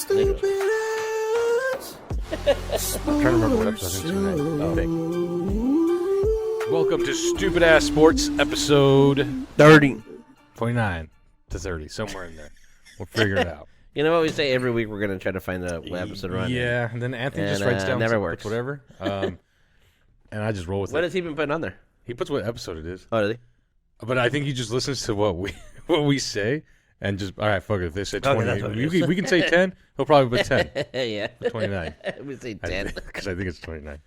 Stupid ass. I'm trying to remember what episode I think 29. Welcome to Stupid Ass Sports, episode 30. 29 to 30, somewhere in there. We'll figure it out. You know what we say every week? We're going to try to find the episode run. Yeah, and then Anthony And, just writes down never some- works. whatever. And I just roll with What it. has he been putting on there? He puts what episode it is. Oh, does he? But I think he just listens to what we say and just, all right, fuck it. If they said Okay, 28, that's what it is. we can say 10. He'll probably put 10. Yeah. 29. We say 10. Because I think it's 29.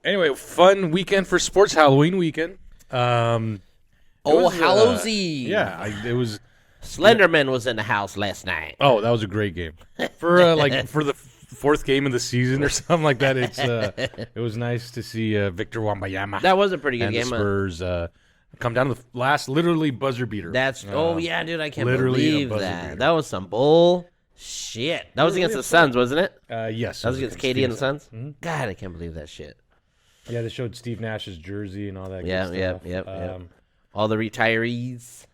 Anyway, fun weekend for sports, Halloween weekend. Oh, was, Hallows Eve. Yeah, it was. Slenderman was in the house last night. Oh, that was a great game for for the fourth game of the season or something like that. It was nice to see Victor Wembanyama That was a pretty good and game. the Spurs come down to the last, literally buzzer beater. That's oh yeah, dude, I can't literally a believe buzzer that. beater. That was some bull shit. That was against the Suns, wasn't it? Yes, That was against KD and the Suns. Mhm. God, I can't believe that shit. Yeah, they showed Steve Nash's jersey and all that. Yeah, good yeah, stuff. yeah. All the retirees.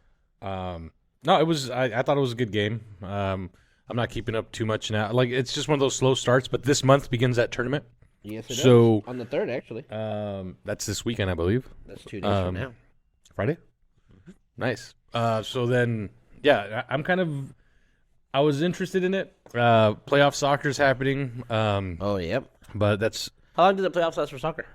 No, it was. I thought it was a good game. I'm not keeping up too much now. Like, it's just one of those slow starts. But this month begins that tournament. Yes, it So- does. On the 3rd, actually. That's this weekend, I believe. That's 2 days from now. Friday. Nice. So then, yeah, I was interested in it. Playoff soccer's happening. Oh, yep. But that's How long did the playoffs last for soccer?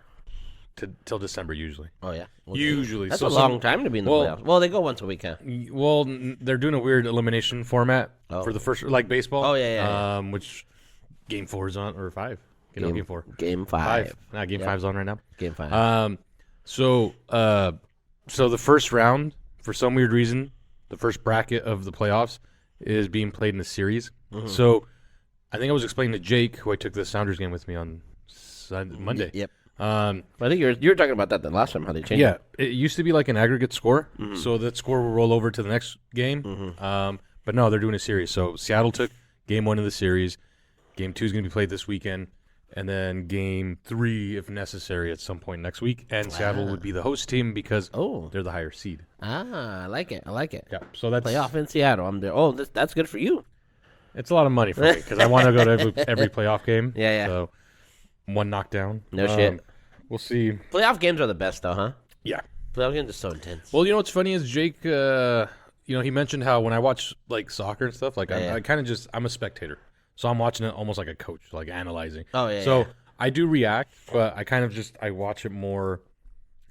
till December usually. Oh, yeah. Usually. That's So a long time to be in the well- playoffs. Well, they go once a week, huh? Well, they're doing a weird elimination format Oh. for the first, like baseball. Oh, yeah. Which game 4 is on, or 5? Game 4. Game 5. Nah, game Yep. 5's on right now. Game 5. So the first round, for some weird reason, the first bracket of the playoffs is being played in a series. Mm-hmm. So I think I was explaining to Jake, who I took the Sounders game with me on Monday. Yep. Um, I think you were talking about that the last time, how they changed yeah, it. it used to be like an aggregate score, Mm-hmm. so that score will roll over to the next game. But no, they're doing a series. So Seattle took game 1 of the series. Game 2 is going to be played this weekend, and then game 3, if necessary, at some point next week. And Seattle would be the host team because Oh. they're the higher seed. Ah, I like it. I like it. Yeah, so that's Playoff in Seattle. I'm there. Oh, that's good for you. it's a lot of money for me because I want to go to every playoff game. Yeah, yeah. So one knockdown. No shit. We'll see. Playoff games are the best, though, huh? Yeah. Playoff games are so intense. Well, you know what's funny is Jake. He mentioned how when I watch like soccer and stuff, like Yeah. I kind of just I'm a spectator, so I'm watching it almost like a coach, like analyzing. Oh, yeah, So yeah. I do react, but I kind of just I watch it more.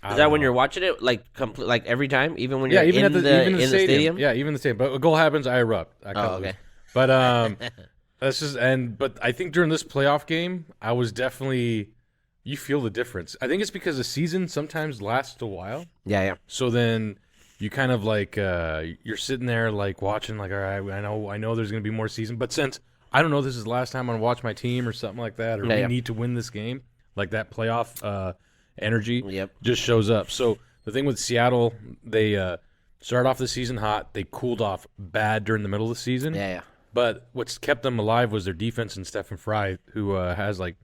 Is that when you're watching it, like like every time, even when Yeah, you're even in at the even in the stadium? Yeah, even the stadium. But a goal happens, I erupt. I cut Oh, loose. okay. But that's just but I think during this playoff game, I was definitely. You feel the difference. I think it's because the season sometimes lasts a while. Yeah, yeah. So then you kind of like you're sitting there like watching like, all right, I know there's gonna be more season, but since I don't know this is the last time I'm gonna watch my team or something like that, or Yeah, we yeah. need to win this game, like that playoff energy Yep. just shows up. So the thing with Seattle, they started off the season hot, they cooled off bad during the middle of the season. Yeah, yeah. But what's kept them alive was their defense and Stephen Fry, who has like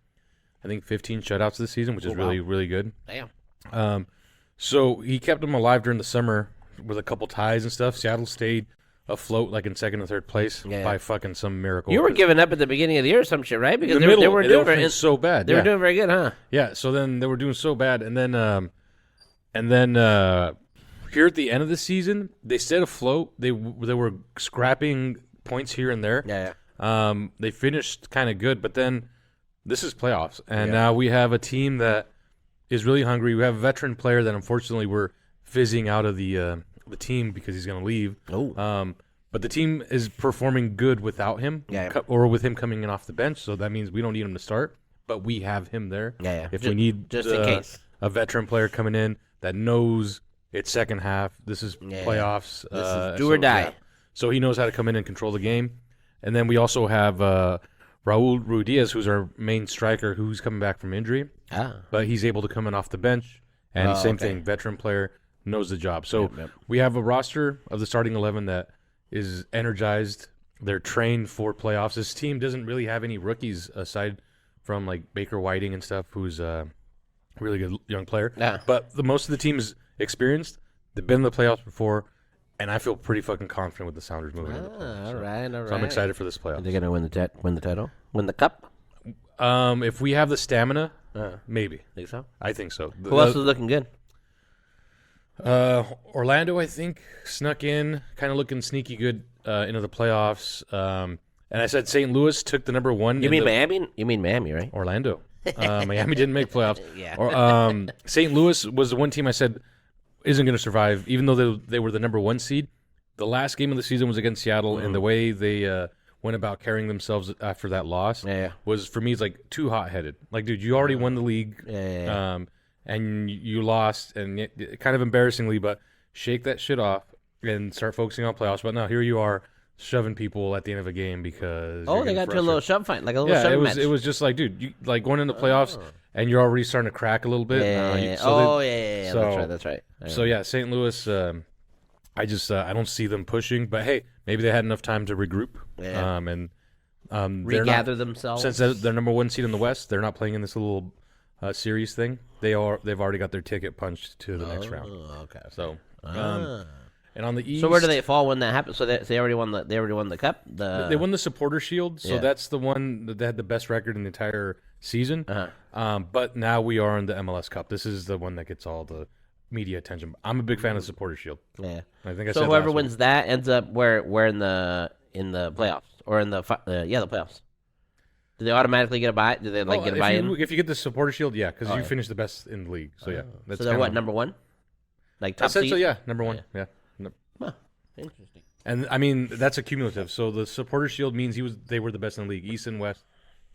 I think 15 shutouts this season, which is really, really good. Damn. So he kept them alive during the summer with a couple ties and stuff. Seattle stayed afloat like in second and third place Yeah. by fucking some miracle. You were giving up at the beginning of the year or some shit, right? Because the they middle, were they doing were very, playing so bad. they yeah. were doing very good, huh? Yeah, so then they were doing so bad, and then here at the end of the season, they stayed afloat. They were scrapping points here and there. Yeah, yeah. They finished kind of good, but then this is playoffs, and now we have a team that is really hungry. We have a veteran player that unfortunately we're fizzing out of the team because he's going to leave. Oh. But the team is performing good without him, or with him coming in off the bench. So that means we don't need him to start, but we have him there. Yeah, yeah. If we need just in case. a veteran player coming in that knows it's second half, this is playoffs. This is do or die. yeah. So he knows how to come in and control the game. And then we also have Raul Ruidiaz, who's our main striker, who's coming back from injury. But he's able to come in off the bench. And same thing, veteran player, knows the job. So we have a roster of the starting 11 that is energized. They're trained for playoffs. This team doesn't really have any rookies aside from like Baker Whiting and stuff, who's a really good young player. Yeah. But most of the team is experienced. They've been in the playoffs before. And I feel pretty fucking confident with the Sounders moving into the playoffs. All right. So I'm excited for this playoff. Are they gonna win the title? Win the cup? If we have the stamina, maybe. Think so? I think so. Who else is looking good? Orlando, I think, snuck in, kind of looking sneaky good into the playoffs. And I said St. Louis took the number one. You mean Miami? You mean Miami, right? Orlando. Miami didn't make playoffs. Yeah. St. Louis was the one team I said isn't going to survive, even though they were the number one seed. The last game of the season was against Seattle, and the way they went about carrying themselves after that loss was, for me, it's like too hot-headed. Like, dude, you already won the league, and you lost, and kind of embarrassingly, but shake that shit off and start focusing on playoffs. But no, here you are shoving people at the end of a game because they got to a little shove fight, like a little shove match. It was just like, dude, you like going into playoffs and you're already starting to crack a little bit. That's right. So yeah, St. Louis. I don't see them pushing, but hey, maybe they had enough time to regroup. Regather themselves. Since they're number one seed in the West, they're not playing in this little series thing. They've already got their ticket punched to the next round. Okay. So. And on the East, so where do they fall when that happens? So they already won the cup. They won the Supporter Shield, so that's the one that they had the best record in the entire season. But now we are in the MLS Cup. This is the one that gets all the media attention. I'm a big fan of the Supporter Shield. Yeah, I think so. Whoever wins that ends up where in the playoffs or in the playoffs. Do they automatically get a buy? Do they get a buy in? If you get the Supporter Shield, yeah, because you finish the best in the league. So yeah, that's so they're what, number one? Like top seed? So yeah, number one. Yeah. Huh. Interesting. And I mean that's a cumulative. So the Supporter Shield means they were the best in the league. East and West,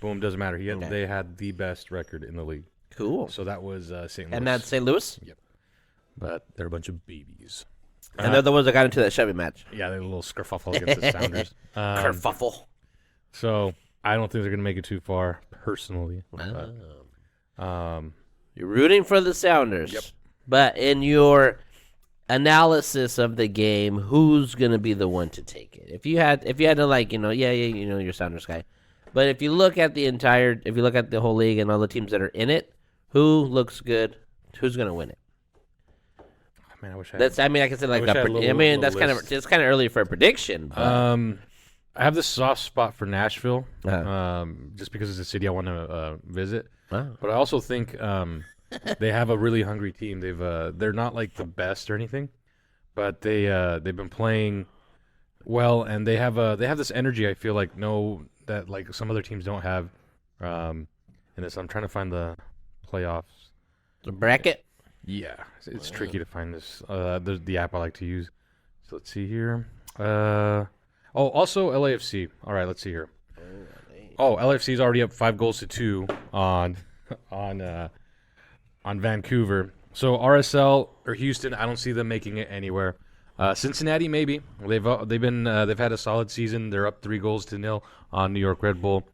boom, doesn't matter. They had the best record in the league. Cool. So that was St. Louis. And that's St. Louis. Yep. But they're a bunch of babies. And they're the ones that got into that Chevy match. Yeah, they had a little skerfuffle against the Sounders. Kerfuffle. So I don't think they're going to make it too far, personally. But, you're rooting for the Sounders. Yep. But in your analysis of the game, who's going to be the one to take it? If you had to you're Sounders guy. But if you look at the whole league and all the teams that are in it, who looks good? Who's going to win it? Man, I wish I. That's. I mean, I can say like. That's kind of early for a prediction. But. I have this soft spot for Nashville, just because it's a city I want to visit. But I also think they have a really hungry team. They're not like the best or anything, but they've been playing well, and they have this energy. I feel like that like some other teams don't have. And this, I'm trying to find the playoffs. The bracket. Yeah, it's tricky to find this. The app I like to use. So let's see here. Also LAFC. All right, let's see here. LAFC is already up 5-2 on Vancouver. So RSL or Houston, I don't see them making it anywhere. Cincinnati, maybe. They've had a solid season. They're up 3-0 on New York Red Bull.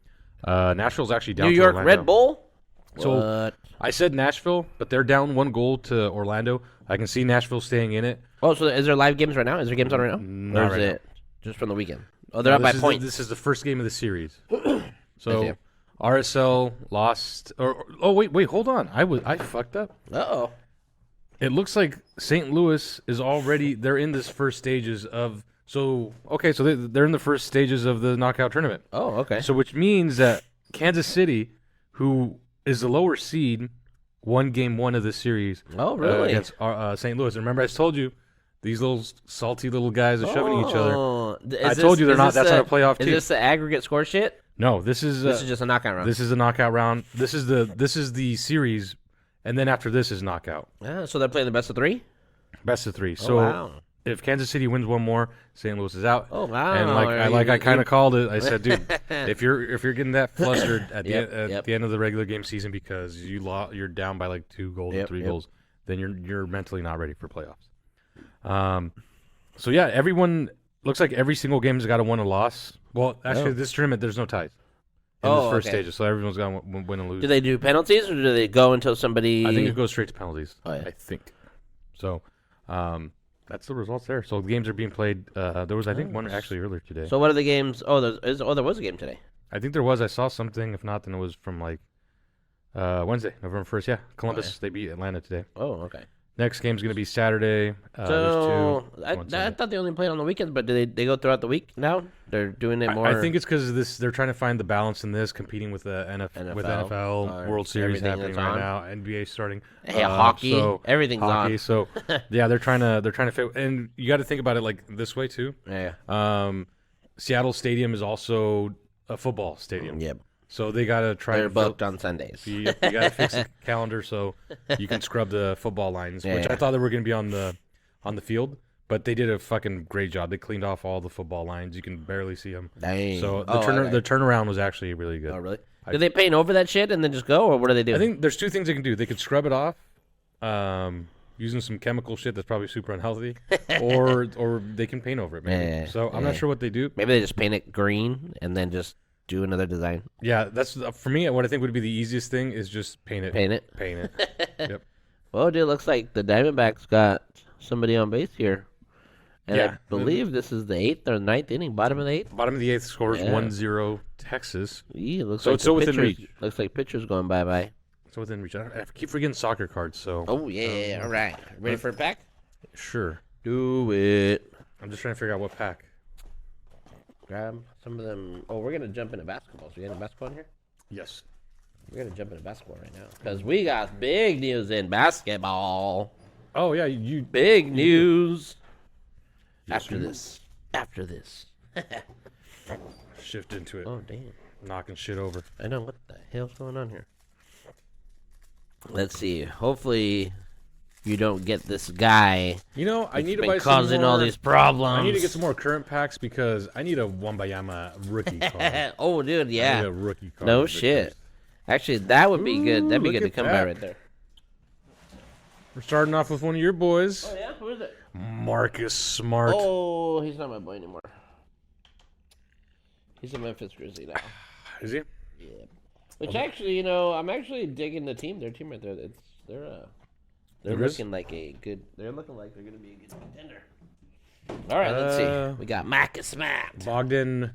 Nashville's actually down. New York Red Bull. So what? I said Nashville, but they're down 1 to Orlando. I can see Nashville staying in it. Oh, so is there live games right now? Is there games on right now? Not right now. Just from the weekend? Oh, they're up by points. This is the first game of the series. So RSL lost. Wait, hold on. I fucked up. Uh-oh. It looks like St. Louis is already. They're in this first stages of. So they're in the first stages of the knockout tournament. Oh, okay. So which means that Kansas City, who is the lower seed, won game 1 of the series. Oh, really? Against St. Louis. And remember, I told you these little salty little guys are shoving each other. I told you they're not. That's not a playoff team. Is this the aggregate score shit? No, this is just a knockout round. This is a knockout round. This is the series, and then after this is knockout. So they're playing the best of 3. Best of 3. Oh, so wow. If Kansas City wins one more, St. Louis is out. Oh wow! And I kind of called it. I said, dude, if you're getting that flustered at the end of the regular game season because you're down by like 2 goals or 3 goals, then you're mentally not ready for playoffs. So yeah, everyone looks like every single game has got a win or loss. Well, actually, this tournament there's no ties in the first stages, so everyone's got to win and lose. Do they do penalties or do they go until somebody? I think it goes straight to penalties. Oh, yeah. I think so. That's the results there. So the games are being played. There was, I think, one actually earlier today. So what are the games? Oh, there was a game today. I think there was. I saw something. If not, then it was from like Wednesday, November 1st. Yeah, Columbus. They beat Atlanta today. Oh, okay. Next game's going to be Saturday. So I thought they only played on the weekends, but do they go throughout the week now? They're doing it more. I think it's because they're trying to find the balance in this, competing with the NFL World Series happening right now, NBA starting. Hey, hockey, everything's hockey. on. So yeah, they're trying to fit, and you got to think about it like this way too. Yeah. Seattle Stadium is also a football stadium. Yep. So they got to try. They're booked on Sundays. You got to fix the calendar so you can scrub the football lines, which I thought they were going to be on the field, but they did a fucking great job. They cleaned off all the football lines. You can barely see them. Dang. So the turnaround was actually really good. Oh, really? Did they paint over that shit and then just go, or what do they do? I think there's two things they can do. They could scrub it off, using some chemical shit that's probably super unhealthy, or they can paint over it. Maybe. So I'm not sure what they do. Maybe they just paint it green and then just do another design. Yeah, that's for me. What I think would be the easiest thing is just paint it. Paint it. Paint it. Yep. Well, dude, looks like the Diamondbacks got somebody on base here. And I believe this is the 8th or 9th inning, bottom of the 8th. Bottom of the 8th scores 1-0 Texas. Yeah, looks so like it's so within reach. Looks like pitchers going bye-bye. So within reach. I keep forgetting soccer cards, so. Oh, yeah. All right. Ready for a pack? Sure. Do it. I'm just trying to figure out what pack. Grab some of them. Oh, we're going to jump into basketball. So you got any basketball in here? Yes. We're going to jump into basketball right now. Because we got big news in basketball. Oh, yeah. Big news. Yes, After this. Shift into it. Oh, damn. Knocking shit over. I know. What the hell's going on here? Let's see. Hopefully you don't get this guy. You know, I need to buy causing some more, all these problems. I need to get some more current packs because I need a Wembayama rookie card. Oh, dude, yeah. I need a rookie card. No shit. Actually, that would be good. That'd be good to come by right there. We're starting off with one of your boys. Oh, yeah? Who is it? Marcus Smart. Oh, he's not my boy anymore. He's a Memphis Grizzly now. Is he? Yeah. Which actually, you know, I'm actually digging the team. Their team right there. They're looking like a good. They're looking like they're gonna be a good contender. All right, let's see. We got Marcus Smart. Bogdanovic.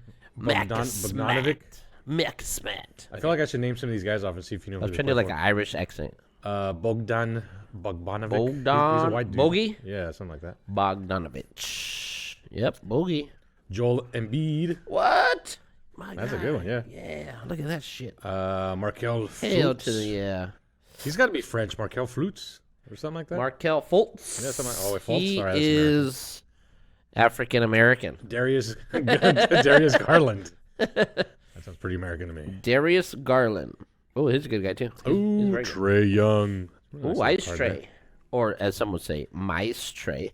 Marcus Smart. I feel like I should name some of these guys off and see if you know. I was trying to do like an Irish accent. Bogdanovic. He's a white dude. Bogey? Yeah, something like that. Bogdanovic. Yep, Bogey. Joel Embiid. What? That's a good one, yeah. Yeah, look at that shit. Markel Fultz. Hail to the, yeah. He's got to be French. Markel Fultz or something like that? Markel Fultz. Yeah, something like Fultz. He right, is African-American. Darius Garland. That sounds pretty American to me. Darius Garland. Oh, he's a good guy, too. Ooh, Trae Young. Ooh, Ice Trae. Or, as some would say, Mice Trae.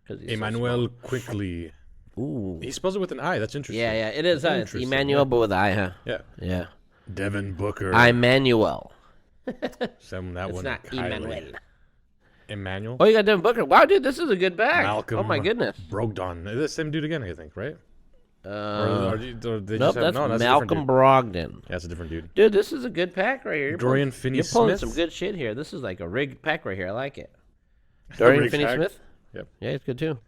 Emmanuel Quickly. Ooh. He spells it with an I. That's interesting. Yeah, it is. It's Emmanuel, but with an I, huh? Yeah. Yeah. Devin Booker. Emmanuel. Some that it's one. Not Emmanuel. Emmanuel. Oh, you got Devin Booker. Wow, dude, this is a good bag. Malcolm. Oh my goodness. Brogdon. They're the same dude again, I think, right? Nope, that's Malcolm Brogdon. Yeah, that's a different dude. Dude, this is a good pack right here. Dorian Finney-Smith. You're pulling some good shit here. This is like a rigged pack right here. I like it. Dorian Finney-Smith? Yep. Yeah, he's good too.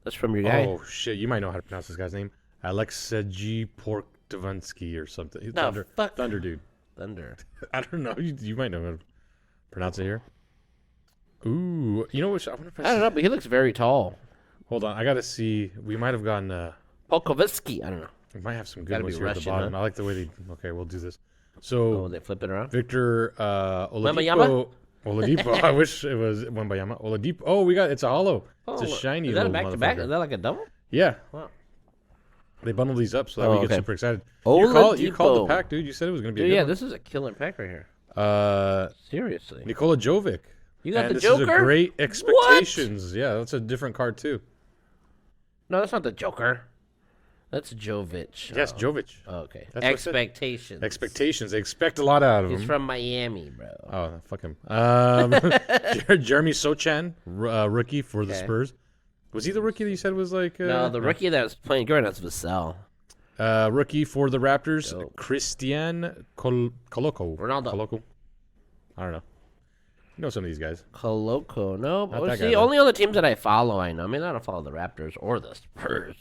That's from your guy. Oh, shit. You might know how to pronounce this guy's name. Alexej Portavansky or something. He's Thunder dude. Thunder. I don't know. You might know how to pronounce it here. Ooh. You know what? I don't know, but he looks very tall. Hold on. I got to see. We might have gone... Polkovitsky. I don't know. We might have some good ones here at the bottom. Huh? I like the way they... Okay, we'll do this. So... Oh, they flip it around? Victor Oladipo. I wish it was Wembayama. Oladipo. Oh, we got... It's a hollow. It's a shiny little motherfucker. Is that a back-to-back? Is that like a double? Yeah. Wow. They bundle these up so that we get super excited. Oladipo. You called the pack, dude. You said it was going to be a good one. This is a killer pack right here. Seriously. Nikola Jovic. You got the this Joker? Is a Great Expectations. What? Yeah, that's a different card, too. No, that's not the Joker. That's Jovic. Yes, Jovic. Oh, okay. Expectations. Expectations. They expect a lot out of him. He's from Miami, bro. Oh, fuck him. Jeremy Sochan, rookie for the Spurs. Was he the rookie that you said was like... no, the rookie that was playing good, that's Vassell. Rookie for the Raptors, Christian Coloco. Ronaldo. Coloco. I don't know. You know some of these guys. Coloco. No, but see, only on the teams that I follow, I know. I mean, I don't follow the Raptors or the Spurs.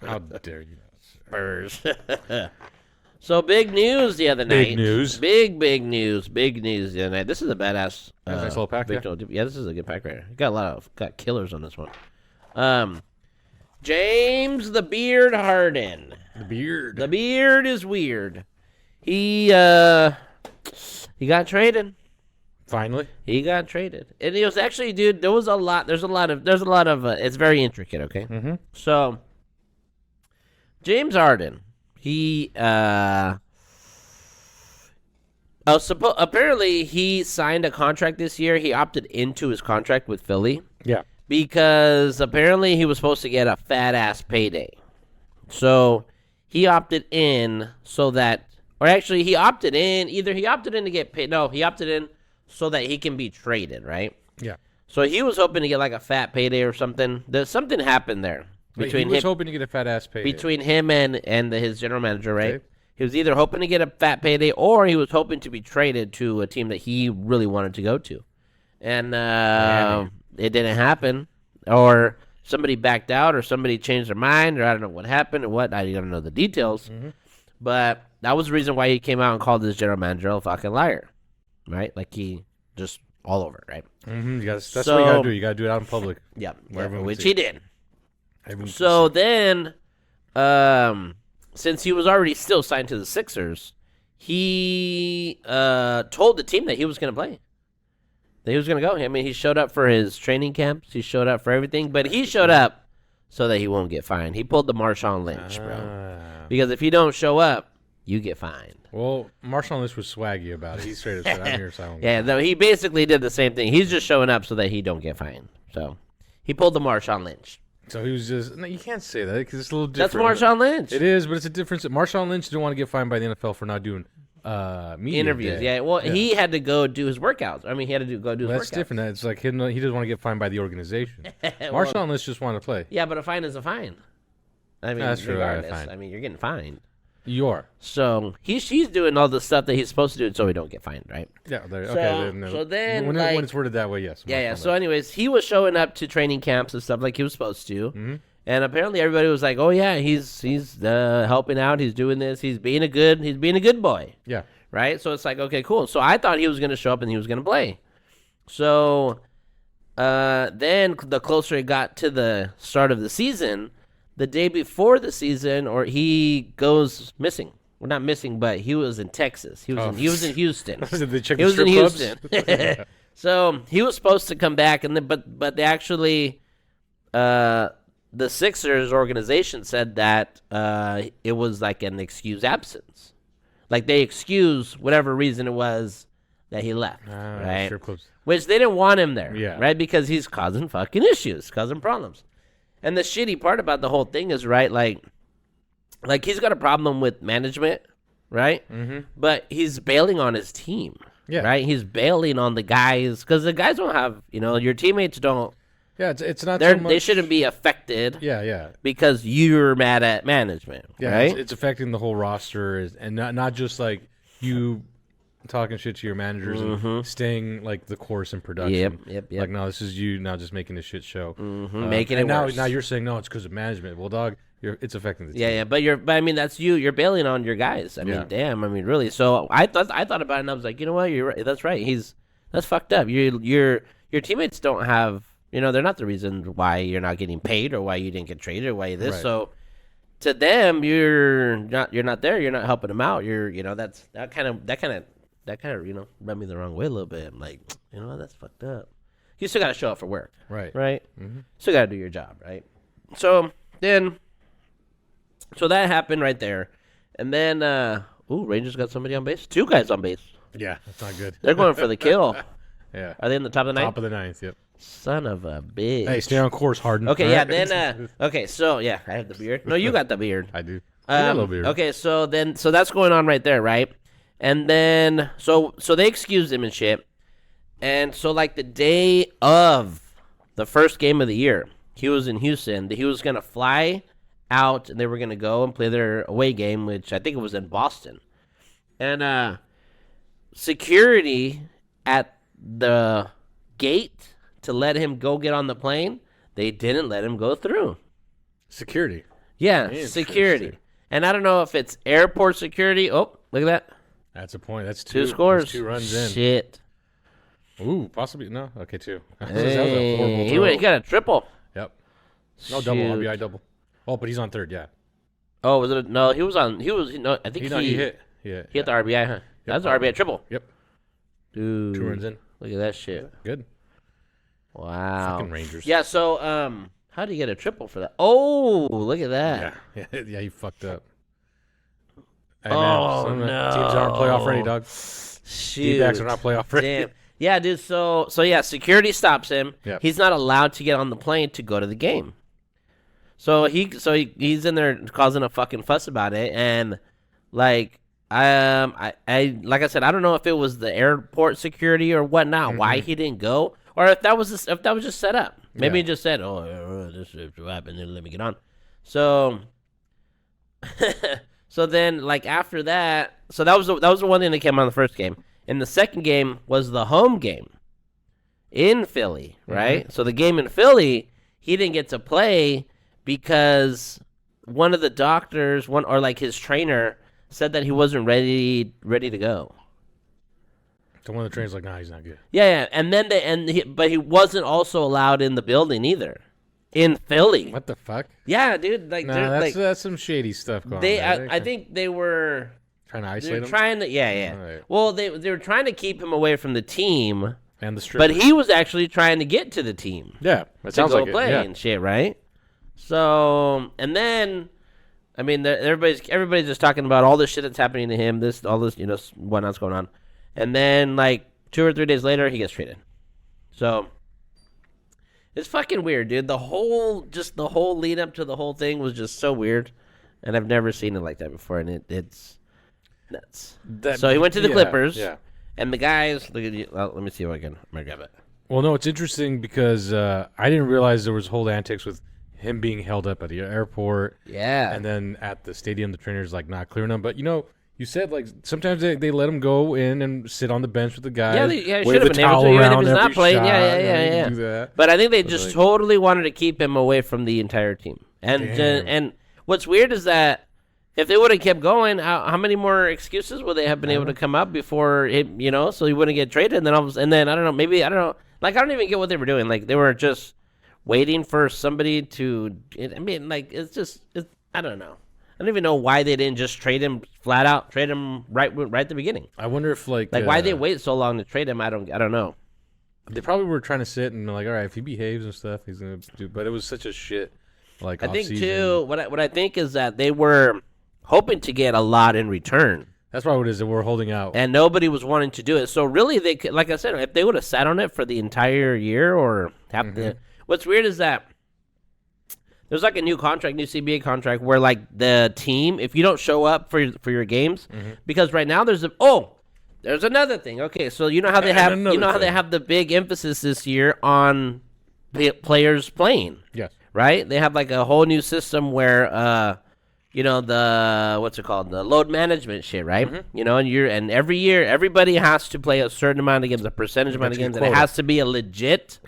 How dare you? Spurs. So big news the other night. Big news. Big news. Big news the other night. This is a badass. Nice little pack. Yeah, this is a good pack right here. Got killers on this one. James the Beard Harden. The beard. The beard is weird. He got traded. Finally, he got traded, and it was actually, dude. There's a lot of. It's very intricate. Okay, So James Harden, apparently he signed a contract this year. He opted into his contract with Philly. Yeah. Because apparently he was supposed to get a fat ass payday. So he opted in so that, or actually he opted in, either he opted in to get paid. No, he opted in so that he can be traded, right? Yeah. So he was hoping to get like a fat payday or something. Something happened there. He was hoping to get a fat ass payday. Between him and his general manager, right? Okay. He was either hoping to get a fat payday or he was hoping to be traded to a team that he really wanted to go to. And it didn't happen, or somebody backed out, or somebody changed their mind, or I don't know what happened, or what. I don't know the details. But that was the reason why he came out and called his general manager a fucking liar, right? Like he just all over, right? That's what you gotta do. You gotta do it out in public. Yeah, which he did. So then, since he was already still signed to the Sixers, he told the team that he was going to play. That he was going to go. I mean, he showed up for his training camps. He showed up for everything. But he showed up so that he won't get fined. He pulled the Marshawn Lynch, bro. Because if you don't show up, you get fined. Well, Marshawn Lynch was swaggy about it. He straight up said, I'm here, so I won't Yeah, no, he basically did the same thing. He's just showing up so that he don't get fined. So he pulled the Marshawn Lynch. So he was just... No, you can't say that because it's a little different. That's Marshawn Lynch. It is, but it's a difference. Marshawn Lynch didn't want to get fined by the NFL for not doing media interviews. day. Yeah, well, he had to go do his workouts. I mean, he had to go do his workouts. That's different. It's like he doesn't want to get fined by the organization. Marshawn Lynch just wanted to play. Yeah, but a fine is a fine. I mean, that's true. Regardless, I mean, you're getting fined. You are. So he's doing all the stuff that he's supposed to do so he don't get fined, right? Yeah. So then when it's worded that way, yes. Yeah. So anyways, he was showing up to training camps and stuff like he was supposed to. And apparently everybody was like, "Oh yeah, he's helping out. He's doing this. He's being a good boy." Yeah. Right. So it's like, okay, cool. So I thought he was going to show up and he was going to play. So then the closer it got to the start of the season, the day before the season, or he goes missing. Well, not missing, but he was in Texas. He was in Houston. He was in Houston. So he was supposed to come back, and then but they actually. The Sixers organization said that it was like an excused absence. Like they excused whatever reason it was that he left, right? Which they didn't want him there, right? Because he's causing fucking issues, causing problems. And the shitty part about the whole thing is, right, like he's got a problem with management, right? But he's bailing on his team, right? He's bailing on the guys because the guys don't have, your teammates don't. Yeah, it's not so much... They shouldn't be affected. Yeah. Because you're mad at management, right? It's affecting the whole roster, and not just like you talking shit to your managers and staying like the course in production. Yep. Like, no, this is you now just making a shit show, making it worse. Now you're saying no, it's because of management. Well, dog, it's affecting the team. Yeah, but I mean that's you. You're bailing on your guys. I mean, damn. I mean, really. So I thought about it, and I was like, you know what? You're right. That's right. That's fucked up. Your teammates don't have. They're not the reason why you're not getting paid or why you didn't get traded or why this. Right. So to them, you're not there. You're not helping them out. That kind of rubbed me the wrong way a little bit. I'm like, that's fucked up. You still got to show up for work. Right. Still got to do your job. Right. So that happened right there. And then, Rangers got somebody on base. 2 guys on base. Yeah, that's not good. They're going for the kill. Yeah. Are they in the top of the ninth? Top of the ninth, yep. Son of a bitch. Hey, stay on course, Harden. Okay, yeah, then, so, I have the beard. No, you got the beard. I do. I got a little beard. Okay, so that's going on right there, right? And then, so they excused him and shit. And so, like, the day of the first game of the year, he was in Houston. He was going to fly out, and they were going to go and play their away game, which I think it was in Boston. And security at the gate to let him go get on the plane, they didn't let him go through. Security. Yeah, security. And I don't know if it's airport security. Oh, look at that. That's a point. That's two scores. That's 2 runs in. Shit. Ooh, possibly. No. Okay, 2. Hey, that was a horrible throw. He got a triple. Yep. No, double. RBI double. Oh, but he's on third, yeah. Oh, was it? No, he was on. No, I think he hit. Yeah. He hit the RBI, huh? Yep. That's an RBI triple. Yep. Dude. 2 runs in. Look at that shit. Good. Wow. Fucking Rangers. Yeah, so, how do you get a triple for that? Oh, look at that. Yeah, he fucked up. Hey, no. Teams aren't playoff ready, dog. Shoot. D-backs are not playoff ready. Damn. Yeah, dude, so yeah, security stops him. Yep. He's not allowed to get on the plane to go to the game. So he's in there causing a fucking fuss about it, and like I like I said, I don't know if it was the airport security or whatnot, why he didn't go, or if that was just set up. Maybe he just said, "Oh, this is what happened, and let me get on." So, so then like after that, so that was the one thing that came on the first game. And the second game was the home game in Philly, right? So the game in Philly, he didn't get to play because one of the doctors, or like his trainer, said that he wasn't ready to go. So one of the trainers like, nah, he's not good. Yeah, and then but he wasn't also allowed in the building either, in Philly. What the fuck? Yeah, dude. Like, that's some shady stuff going on. I think they were trying to isolate him. Trying to, yeah. Right. Well, they were trying to keep him away from the team. And the strippers. But he was actually trying to get to the team. Yeah, that sounds like play and shit, right? So, and then, I mean, everybody's just talking about all this shit that's happening to him, all this, whatnot's going on, and then like 2 or 3 days later, he gets traded. So, it's fucking weird, dude. The whole lead up to the whole thing was just so weird, and I've never seen it like that before, and it's nuts. So he went to the Clippers. Yeah. And the guys, look at you. Let me see if I can grab it. Well, no, it's interesting because I didn't realize there was whole antics with him being held up at the airport. Yeah. And then at the stadium, the trainer's like not clearing him. But, you said like sometimes they let him go in and sit on the bench with the guys. Yeah, should have been able to, even if he's not playing. Yeah. Do that. But I think they just totally wanted to keep him away from the entire team. And what's weird is that if they would have kept going, how many more excuses would they have been able to come up before it, so he wouldn't get traded? And then I don't know, maybe I don't know. Like I don't even get what they were doing. Like they were just waiting for somebody to. I mean, like it's I don't know. I don't even know why they didn't just trade him flat out, trade him right at the beginning. I wonder if like why they wait so long to trade him. I don't know. They probably were trying to sit and like, all right, if he behaves and stuff, he's gonna do. But it was such a shit. Like I think too. What I think is that they were hoping to get a lot in return. That's probably what it is that we're holding out. And nobody was wanting to do it. So really, they could, like I said, if they would have sat on it for the entire year or have to. What's weird is that there's like a new CBA contract where like the team, if you don't show up for your games, because right now there's another thing. Okay, so you know how they have they have the big emphasis this year on players playing. Yes. Right? They have like a whole new system where the what's it called, the load management shit, right? And every year everybody has to play a certain amount of games, a percentage amount of games, and it has to be a legit,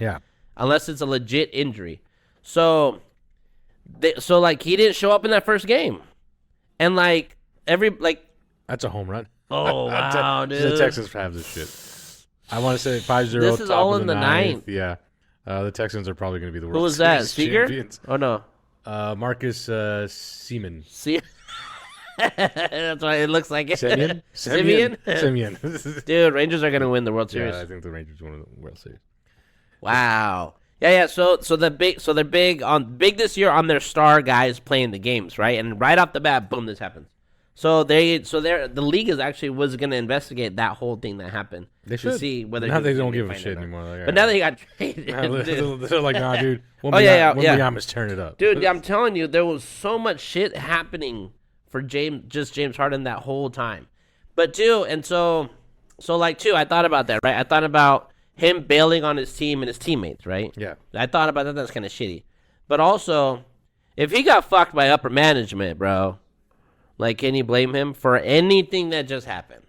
unless it's a legit injury. So like he didn't show up in that first game, and like that's a home run. Oh wow, dude! The Texans have this shit. I want to say 5-0. This is all in the ninth. Yeah, the Texans are probably going to be the World Who was that? Series Seager? champions. Oh no. Marcus Seaman. That's why it looks like it. Simeon? Simeon. Dude, Rangers are going to win the World Series. Yeah, I think the Rangers win the World Series. Wow. Yeah. So they're big this year on their star guys playing the games, right? And right off the bat, boom, this happens. So the league was going to investigate that whole thing that happened. They should see whether now they don't give a shit anymore. Like, but now they got traded. They're like, nah, dude. Wembanyama's turn it up, dude. I'm telling you, there was so much shit happening for James Harden that whole time. But too, and so I thought about that, right? I thought about him bailing on his team and his teammates, right? Yeah. I thought about that. That's kind of shitty. But also, if he got fucked by upper management, bro. Like, can you blame him for anything that just happened?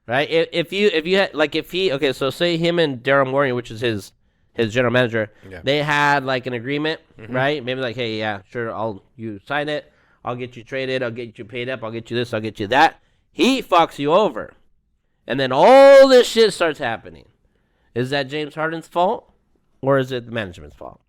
Right? If you had, like, okay, so say him and Daryl Morey, which is his general manager, they had like an agreement, right? Maybe like, hey, yeah, sure, you sign it. I'll get you traded. I'll get you paid up. I'll get you this. I'll get you that. He fucks you over. And then all this shit starts happening. Is that James Harden's fault? Or is it the management's fault?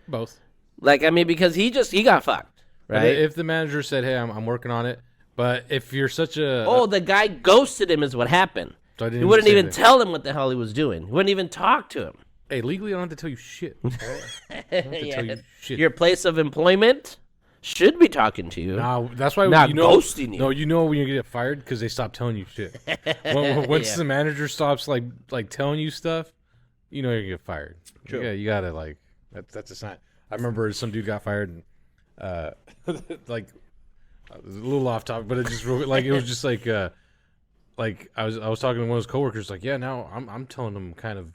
Both. Like, I mean, because he got fucked, right? If the manager said, hey, I'm working on it. But if you're such a... Oh, the guy ghosted him is what happened. So he wouldn't even tell him what the hell he was doing. He wouldn't even talk to him. Hey, legally, I don't have to tell you shit. I don't have to tell you shit. Your place of employment should be talking to you. No, that's why not ghosting you. No, you know when you get fired because they stop telling you shit. Once the manager stops like telling you stuff, you know you're gonna get fired. True. Yeah, you gotta like that's a sign. I remember some dude got fired and like it was a little off topic, but it just like it was just like I was talking to one of his coworkers like, yeah, now I'm telling them kind of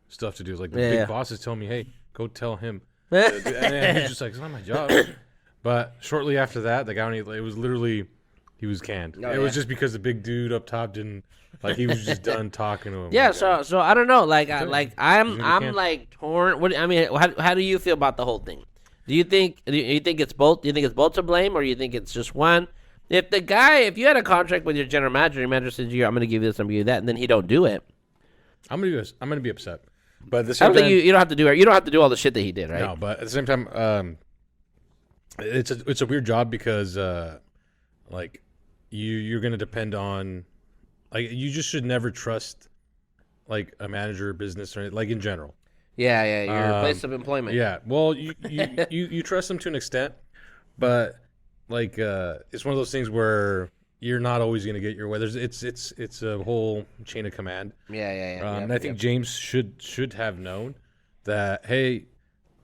stuff to do. Like the big boss is telling me, hey, go tell him. And he's just like, it's not my job. But shortly after that, the guy, it was literally, he was canned. It was just because the big dude up top didn't, like, he was just done talking to him. Yeah, so I don't know. I'm like torn. How do you feel about the whole thing? Do you think it's both? Do you think it's both to blame, or do you think it's just one? If you had a contract with your general manager says, I'm going to give you this, I'm going to give you that, and then he don't do it, I'm going to be upset. But at the I same don't time, think you don't have to do it. You don't have to do all the shit that he did, right? No, but at the same time, it's a weird job because like you're going to depend on, like, you just should never trust like a manager or business or like in general. Yeah, your place of employment. Yeah, well, you trust them to an extent, but like it's one of those things where you're not always going to get your way. It's a whole chain of command. Yeah. And I think James should have known that. Hey,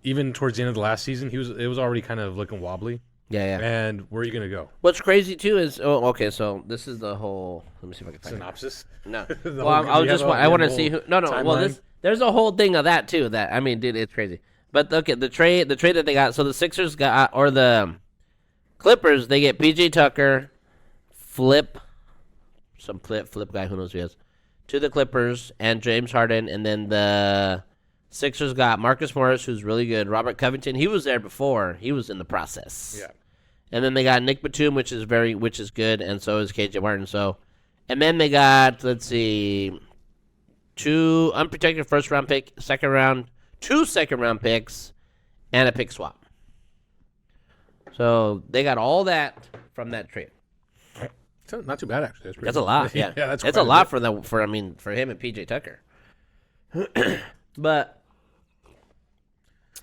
even towards the end of the last season, it was already kind of looking wobbly. Yeah. And where are you going to go? What's crazy too is okay. So this is the whole. Let me see if I can find synopsis. No, well, I want to see who. No. Timeline? Well, there's a whole thing of that too. That I mean, dude, it's crazy. But okay, the trade that they got. So the Sixers got, or the Clippers, they get PJ Tucker, flip guy, who knows who he is, to the Clippers, and James Harden, and then the Sixers got Marcus Morris, who's really good, Robert Covington, he was there before, he was in the process. Yeah. And then they got Nick Batum, which is good, and so is KJ Martin. So, and then they got, let's see, 2 unprotected first round pick, 2 second round picks, and a pick swap. So they got all that from that trade. Not too bad, actually. That's a lot. Yeah, that's a lot for him and PJ Tucker. But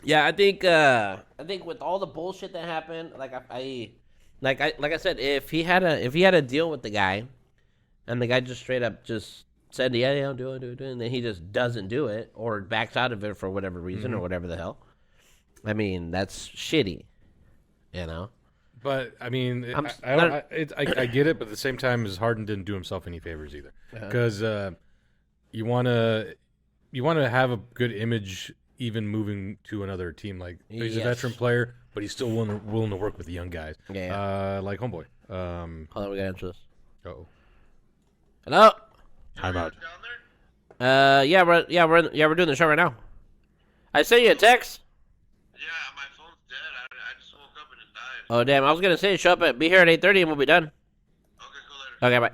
yeah, I think with all the bullshit that happened, like I said, if he had a deal with the guy, and the guy just straight up just said, yeah, I'll do it, and then he just doesn't do it or backs out of it for whatever reason or whatever the hell. I mean, that's shitty, you know. But I mean, I get it, but at the same time, Harden didn't do himself any favors either, because you want to have a good image even moving to another team. Like, he's a veteran player, but he's still willing to work with the young guys. Yeah. Like homeboy. Hold on, we got to answer this. Uh-oh. Hello. Time out. Yeah, we're doing the show right now. I sent you a text. Yeah, my phone's dead. I just woke up and it died. Oh damn! I was gonna say be here at 8:30 and we'll be done. Okay, cool, later. Okay,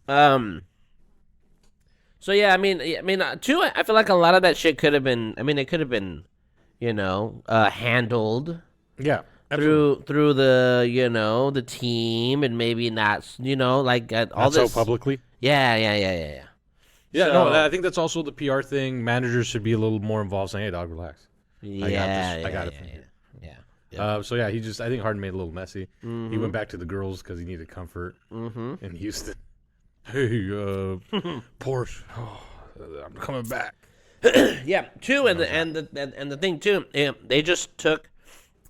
bye. So yeah, I mean, too. I feel like a lot of that shit could have been. I mean, it could have been, handled. Yeah. Through the the team, and maybe not like all not this so publicly. Yeah. Yeah, so, no, I think that's also the PR thing. Managers should be a little more involved, saying, "Hey, dog, relax. I got it." Yeah. So yeah, I think Harden made it a little messy. Mm-hmm. He went back to the girls because he needed comfort in Houston. Hey, Porsche, I'm coming back. Yeah, too, and the thing too, they just took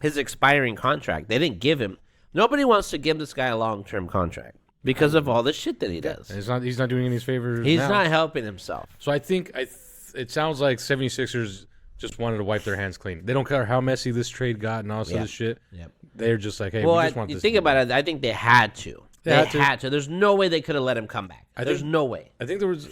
his expiring contract. They didn't give him. Nobody wants to give this guy a long-term contract because of all the shit that he does. He's not doing any favors. He's not helping himself. So I think it sounds like 76ers just wanted to wipe their hands clean. They don't care how messy this trade got and all this other shit. Yep. They're just like, hey, we just want this. Think about it. I think they had to. They had to. There's no way they could have let him come back. There's no way. I think there was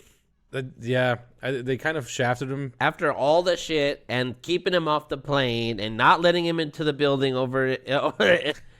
They kind of shafted him. After all the shit and keeping him off the plane and not letting him into the building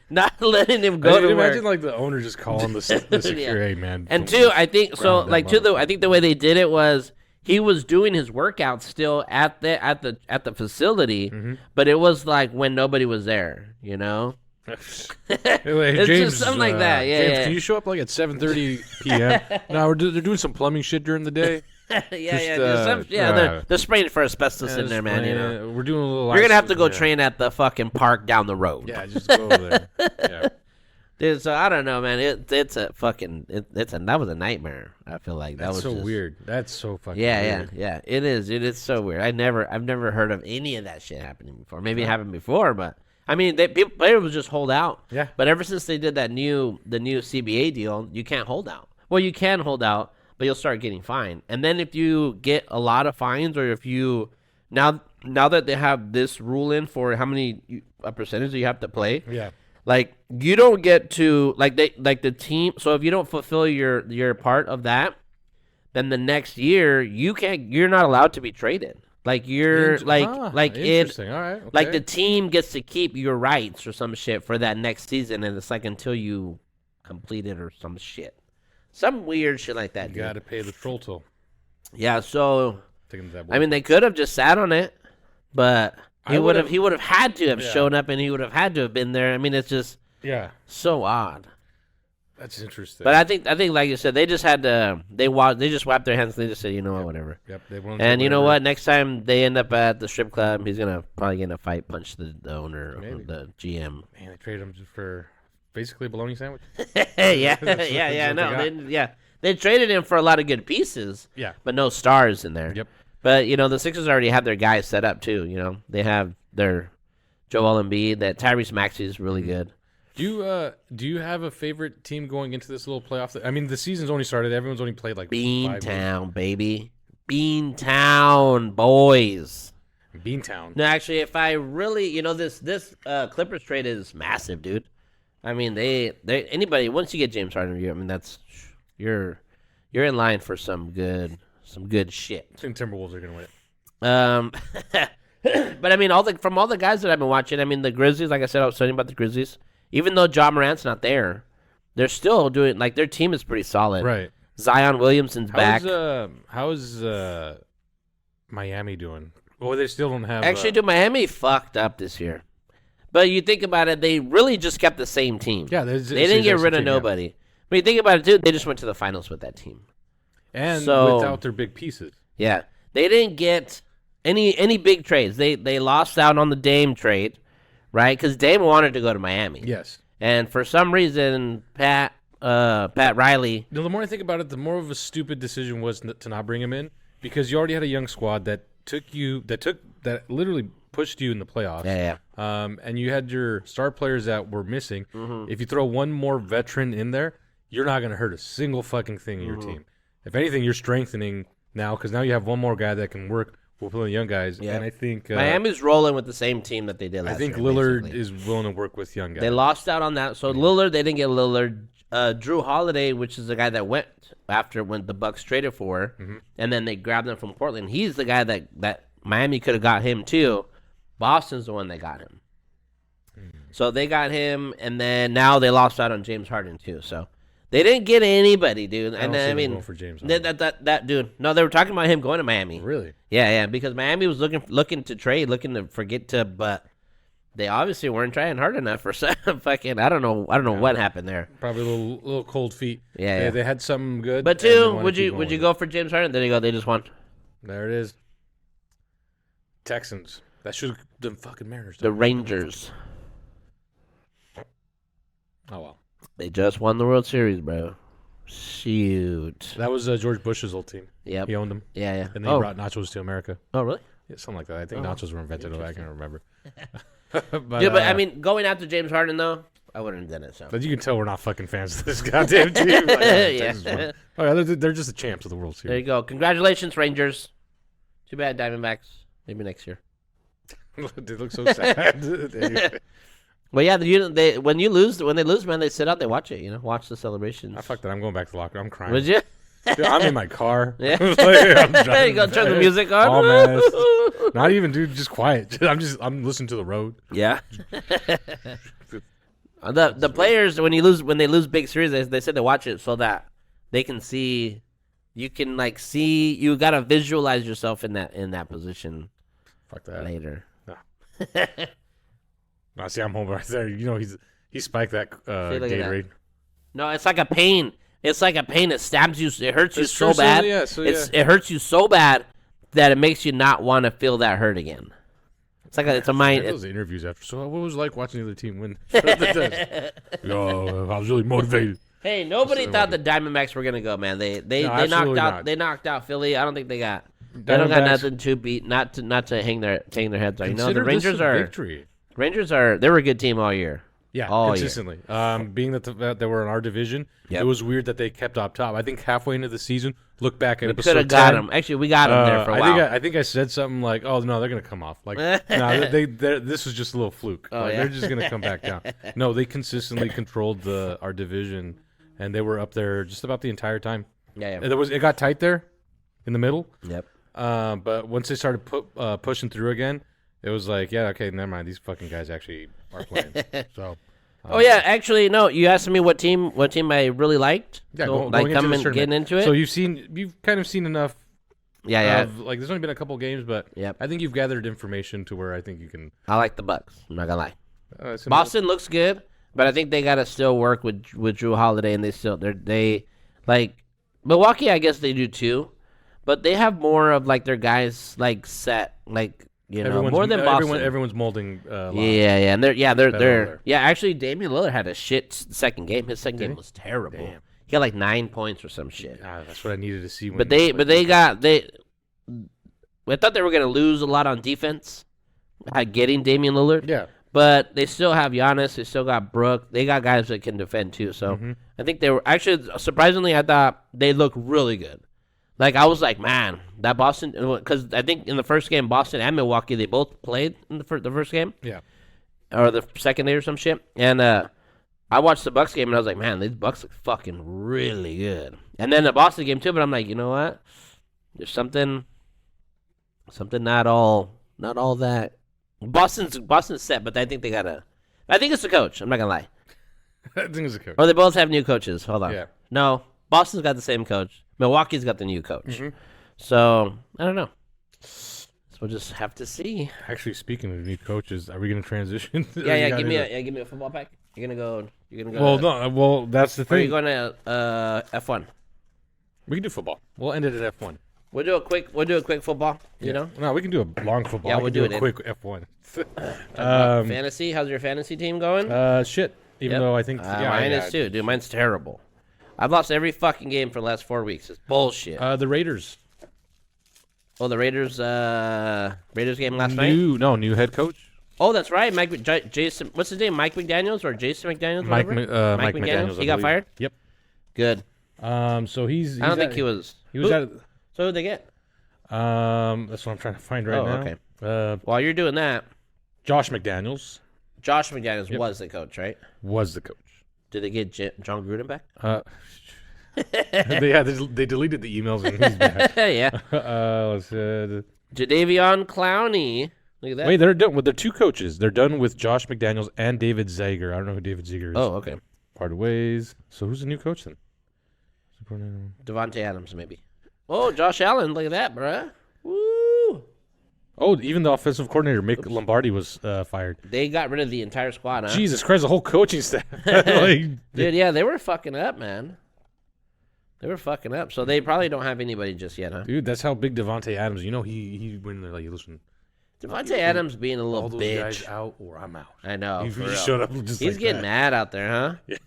not letting him go to work. Imagine like the owner just calling the security, man. And two, I think so. Like I think the way they did it was he was doing his workout still at the facility, but it was like when nobody was there, you know. It's James, just something like that. Yeah, James, can you show up like at 7:30 p.m.? No, they're doing some plumbing shit during the day. They're spraying for asbestos in there, man. You know, we're doing a little. You're gonna have to go train at the fucking park down the road. Yeah, just go over there. Yeah. Dude, so I don't know, man. It's a fucking that was a nightmare. I feel like that was so just weird. That's so fucking weird. Yeah. It is. It's so weird. I've never heard of any of that shit happening before. Maybe it happened before, but I mean, players would just hold out. Yeah. But ever since they did the new CBA deal, you can't hold out. Well, you can hold out, but you'll start getting fined. And then if you get a lot of fines, or if you now that they have this rule in for how many a percentage that you have to play. Yeah. Like you don't get to the team. So if you don't fulfill your part of that, then the next year you're not allowed to be traded. Like you're interesting. All right. Okay. Like the team gets to keep your rights or some shit for that next season, and it's like until you complete it or some shit, some weird shit like that. You got to pay the troll toll. Yeah. So I mean, they could have just sat on it, but he would have had to have shown up, and he would have had to have been there. I mean, it's just so odd. That's interesting. But I think like you said, they just had to they just wiped their hands and they just said, you know what, whatever. Yep. And you know what? Next time they end up at the strip club, he's gonna probably get in a fight, punch the owner, or the GM. Man, they traded him for basically a bologna sandwich. They traded him for a lot of good pieces. Yeah. But no stars in there. Yep. But you know the Sixers already have their guys set up too. You know they have their Joel Embiid. That Tyrese Maxey is really good. Do you have a favorite team going into this little playoff? I mean, the season's only started. Everyone's only played like Beantown, baby. Beantown, boys. Beantown. No, actually, if I really, this Clippers trade is massive, dude. I mean, they anybody once you get James Harden, you're in line for some good shit. I think Timberwolves are gonna win. But I mean, from all the guys that I've been watching, I mean, the Grizzlies. Like I said, I was talking about the Grizzlies. Even though Ja Morant's not there, they're still doing their team is pretty solid. Right. Zion Williamson's back. How is Miami doing? Well, they still don't have. Actually, dude, Miami fucked up this year. But you think about it, they really just kept the same team. Yeah, they didn't get rid of nobody. Yeah. But you think about it, dude, they just went to the finals with that team, and without their big pieces. Yeah, they didn't get any big trades. They lost out on the Dame trade. Right, because Dame wanted to go to Miami. Yes, and for some reason, Pat Riley. The more I think about it, the more of a stupid decision was to not bring him in, because you already had a young squad that literally pushed you in the playoffs. Yeah. And you had your star players that were missing. Mm-hmm. If you throw one more veteran in there, you're not going to hurt a single fucking thing in your team. If anything, you're strengthening now, because now you have one more guy that can work. We'll play the young guys, and I think Miami's rolling with the same team that they did last year. I think Lillard is willing to work with young guys. They lost out on that, so Lillard, they didn't get Lillard. Drew Holiday, which is the guy that went after when the Bucks traded for, and then they grabbed him from Portland. He's the guy that Miami could have got him too. Boston's the one that got him. So they got him, and then now they lost out on James Harden too. So they didn't get anybody, dude. I mean, for James that dude. No, they were talking about him going to Miami. Really? Yeah, because Miami was looking to trade, looking to forget to, but they obviously weren't trying hard enough for some fucking. I don't know what happened there. Probably a little cold feet. Yeah. They had something good. But two, would you go for James Harden? There you go. They just won. There it is. Texans. That should the fucking Mariners. The Rangers. Oh well. They just won the World Series, bro. Shoot. That was George Bush's old team. Yeah. He owned them. Yeah. And they brought nachos to America. Oh, really? Yeah, something like that. I think nachos were invented. I can't remember. but I mean, going after James Harden, though, I wouldn't have done it. So. But you can tell we're not fucking fans of this goddamn team. Yeah. They're just the champs of the World Series. There you go. Congratulations, Rangers. Too bad, Diamondbacks. Maybe next year. They look so sad. Well, yeah, when they lose, man, they sit out, they watch it. Watch the celebrations. I fucked it. I'm going back to the locker. I'm crying. Would you? Dude, I'm in my car. Yeah. Like, I'm You go turn the music on. All messed. Not even, dude. Just quiet. I'm listening to the road. Yeah. The players when they lose big series, they said they watch it so that they can see. You can see. You gotta visualize yourself in that position. Fuck that. Later. I see. I'm home right there. You know he spiked that Gatorade. No, it's like a pain. It's like a pain that stabs you. It hurts you It's so true, bad. It hurts you so bad that it makes you not want to feel that hurt again. It's a mind. Those interviews after. So what was it like watching the other team win? I was really motivated. Hey, nobody thought the Diamondbacks were gonna go, man. They knocked out. Not. They knocked out Philly. I don't think they don't got nothing to beat. Not to hang their heads on. You know, the Rangers are victory. They were a good team all year. Yeah, all consistently. Being that they were in our division, it was weird that they kept up top. I think halfway into the season, look back at we episode could have 10. got them. Actually, we got them there for a while. I think I said something like, "Oh no, they're gonna come off." Like, no, this was just a little fluke. They're just gonna come back down. No, they consistently controlled our division, and they were up there just about the entire time. Yeah. It got tight there, in the middle. Yep. But once they started pushing through again, it was like, yeah, okay, never mind. These fucking guys actually are playing. So. Oh yeah, actually, no. You asked me what team I really liked. Yeah, so, getting into it. So you've kind of seen enough. Yeah. Like there's only been a couple games, but I think you've gathered information to where I think you can. I like the Bucks. I'm not gonna lie. Boston looks good, but I think they gotta still work with Drew Holiday, and they like Milwaukee. I guess they do too, but they have more of like their guys set more than Boston. Everyone's molding. Yeah, and they're Actually, Damian Lillard had a shit second game. His second game was terrible. Damn. He got like 9 points or some shit. That's what I needed to see. I thought they were gonna lose a lot on defense, getting Damian Lillard. Yeah, but they still have Giannis. They still got Brook. They got guys that can defend too. So I think they were actually surprisingly. I thought they looked really good. Like, I was like, man, that Boston, because I think in the first game, Boston and Milwaukee, they both played in the first game. Yeah. Or the second day or some shit. And I watched the Bucks game, and I was like, man, these Bucks look fucking really good. And then the Boston game, too, but I'm like, you know what? There's something not all that. Boston's set, but I think I think it's the coach. I'm not going to lie. I think it's the coach. Or they both have new coaches. Hold on. Yeah. No, Boston's got the same coach. Milwaukee's got the new coach. So, I don't know. So we'll just have to see. Actually, speaking of new coaches, are we going to transition? Yeah, give me a football pack. You're going to go. Well, that's the thing. Or are you going to F1? We can do football. We'll end it at F1. We'll do a quick football, you know? No, we can do a long football. Yeah, we'll do a quick F1. Fantasy, how's your fantasy team going? Shit. Even though I think mine is too. Dude, mine's terrible. I've lost every fucking game for the last 4 weeks. It's bullshit. The Raiders. Oh, the Raiders game last night? New head coach. Oh, that's right. Jason, what's his name? Mike McDaniels or Jason McDaniels? Mike McDaniels. He got fired? Yep. Good. So he's I don't think he was. He was at. So who'd they get? That's what I'm trying to find right now. Okay. While you're doing that, Josh McDaniels. Josh McDaniels was the coach, right? Was the coach. Did they get John Gruden back? They deleted the emails and he's back. Yeah. Jadeveon Clowney. Look at that. Wait, they're done with their two coaches. They're done with Josh McDaniels and David Zager. I don't know who David Zager is. Oh, okay. Parted ways. So who's the new coach then? Devontae Adams, maybe. Oh, Josh Allen. Look at that, bruh. Woo. Oh, even the offensive coordinator, Mick Lombardi, was fired. They got rid of the entire squad, huh? Jesus Christ, the whole coaching staff. Dude, yeah, they were fucking up, man. They were fucking up. So they probably don't have anybody just yet, huh? Dude, that's how big Devontae Adams. You know, he when they're like, listen. Devontae Adams being a little all those bitch. Guys out or I'm out. I know. He showed up just He's like getting that. mad out there, huh? Yeah.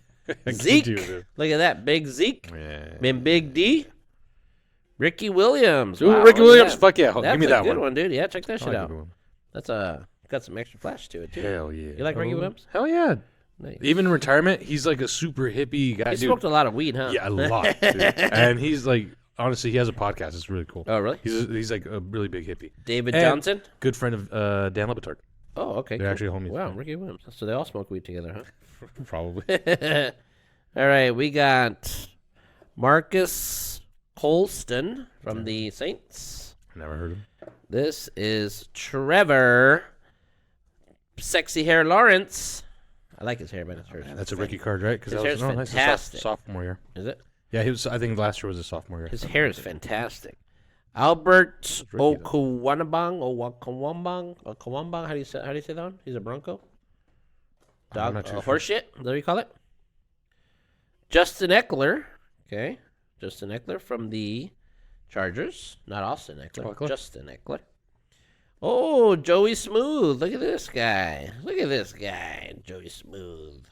Zeke. Look at that. Big Zeke. Yeah. And Big D. Ricky Williams. Ooh, Wow, Ricky Williams. Fuck yeah. That's Give me that a good one, dude. Yeah, check that shit out. One. That's got some extra flash to it, too. Hell yeah. You like Ricky Williams? Hell yeah. Nice. Even in retirement, he's like a super hippie guy. He smoked a lot of weed, huh? Yeah, a lot. Dude. And he's like, honestly, he has a podcast. It's really cool. Oh, really? He's like a really big hippie. David Johnson? Good friend of Dan Le Batard. Oh, okay. They're actually homies. Wow, Ricky Williams. So they all smoke weed together, huh? Probably. All right, we got Marcus Colston from the Saints. Never heard of him. This is Trevor Sexy Hair Lawrence. I like his hair, but it's That's a rookie card, right? Because his hair's that's fantastic. sophomore year. Is it? Yeah, he was. I think last year was a sophomore year. His hair is fantastic. Albert rookie, Okwambang. How do you say that one? He's a Bronco. Dog, horse shit. Is that what you call it? Justin Eckler. Okay, Justin Eckler from the Chargers. Not Austin Eckler. Justin Eckler. Oh, Joey Smooth. Look at this guy. Joey Smooth.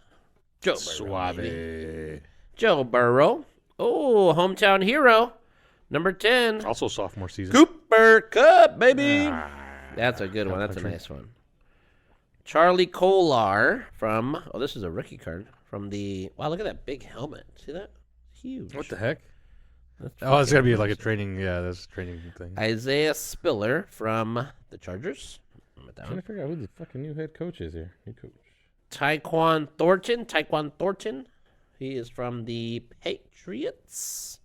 Joe Burrow. Suave. Joe Burrow. Oh, hometown hero. Number 10. Also sophomore season. Cooper Kupp, baby. That's a good one. That's a nice one. Charlie Kolar from, this is a rookie card from the, wow, look at that big helmet. See that? Huge. What the heck? It's got to be like a training, that's a training thing. Isaiah Spiller from the Chargers. I'm trying to figure out who the fucking new head coach is here. New coach. Tyquan Thornton. He is from the Patriots.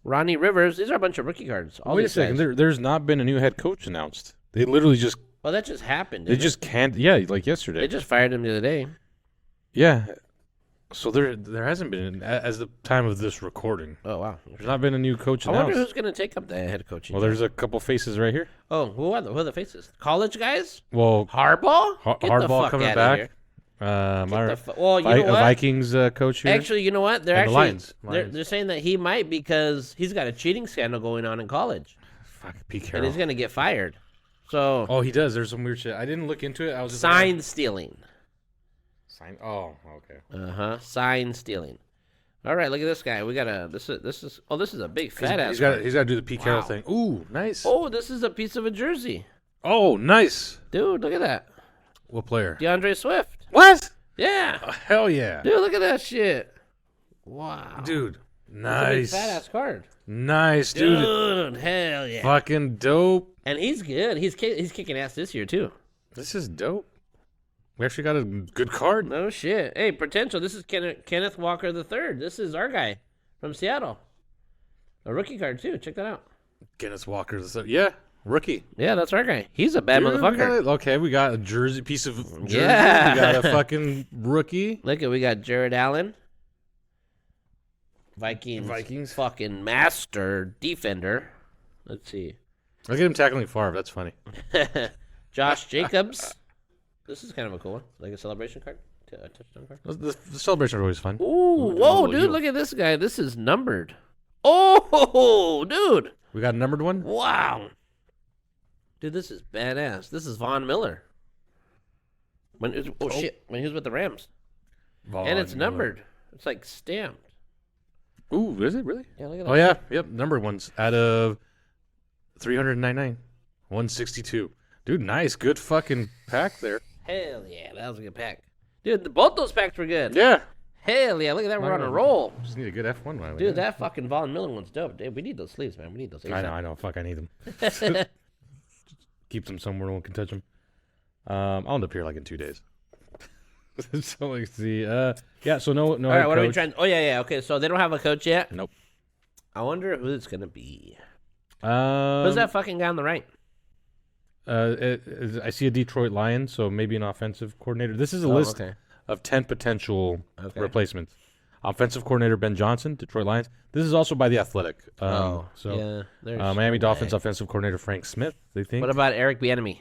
Ronnie Rivers. These are a bunch of rookie cards. Wait a second. There's not been a new head coach announced. They literally just... Well, that just happened. They just can't... Yeah, like yesterday. They just fired him the other day. Yeah. So there hasn't been, as the time of this recording. Oh, wow. There's not been a new coach announced. I wonder who's going to take up the head coaching. Well, there's a couple faces right here. Oh, who are the faces? College guys? Well... Harbaugh? Harbaugh coming back. You know what? Vikings coach here. Actually, you know what? They're actually Lions. They're saying that he might because he's got a cheating scandal going on in college. Fuck, Pete Carroll. And he's going to get fired. So. Oh, he does. There's some weird shit. I didn't look into it. I was just stealing. Oh, okay. Sign stealing. All right, look at this guy. We got a this is a big fat ass. He's got to do the Pete Carroll thing. Ooh, nice. Oh, this is a piece of a jersey. Oh, nice. Dude, look at that. What player? DeAndre Swift. What? Yeah. Oh, hell yeah. Dude, look at that shit. Wow. Dude, nice. Fat ass card. Nice, dude. Dude, hell yeah. Fucking dope. And he's good. He's kicking ass this year too. This is dope. We actually got a good card. No shit. Hey, potential. This is Kenneth Walker III. This is our guy from Seattle. A rookie card too. Check that out. Kenneth Walker. Yeah, rookie. Yeah, that's our guy. He's a bad motherfucker. We got a jersey, piece of jersey. Yeah. We got a fucking rookie. Look, we got Jared Allen. Vikings. Fucking master defender. Let's see. Look at him tackling Favre. That's funny. Josh Jacobs. This is kind of a cool one. Like a celebration card. A touchdown card. The celebrations are always fun. Ooh, whoa, dude. Look at this guy. This is numbered. Oh, dude. We got a numbered one? Wow. Dude, this is badass. This is Von Miller. When he was with the Rams. And it's numbered. It's like stamped. Ooh, is it really? Yeah, look at that. Oh, yeah. Yep, numbered ones. Out of 399. 162. Dude, nice. Good fucking pack there. Hell yeah. That was a good pack. Dude, both those packs were good. Yeah. Hell yeah. Look at that. We're on a roll. Just need a good F1 one. Dude, that fucking Von Miller one's dope. Dude, we need those sleeves, man. We need those. I know. Fuck, I need them. Keep them somewhere no one can touch them. I'll end up here like in 2 days. So let's see. Yeah, so no. All right, what are we trying? Oh, yeah. Okay, so they don't have a coach yet? Nope. I wonder who it's going to be. Who's that fucking guy on the right? I see a Detroit Lions, so maybe an offensive coordinator. This is a list of 10 potential replacements. Offensive coordinator Ben Johnson, Detroit Lions. This is also by The Athletic. Miami Dolphins offensive coordinator Frank Smith, they think. What about Eric Bieniemy?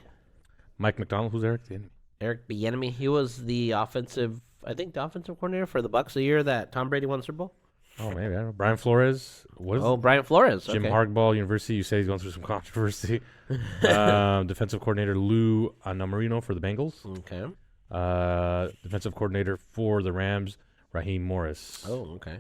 Mike McDonald, who's Eric? Eric Bieniemy. He was the offensive coordinator for the Bucs the year that Tom Brady won the Super Bowl. Oh, maybe. I don't know. Brian Flores. Brian Flores. Jim Harbaugh, University. You say he's going through some controversy. Defensive coordinator Lou Anamarino for the Bengals. Okay. Defensive coordinator for the Rams, Raheem Morris. Oh, okay.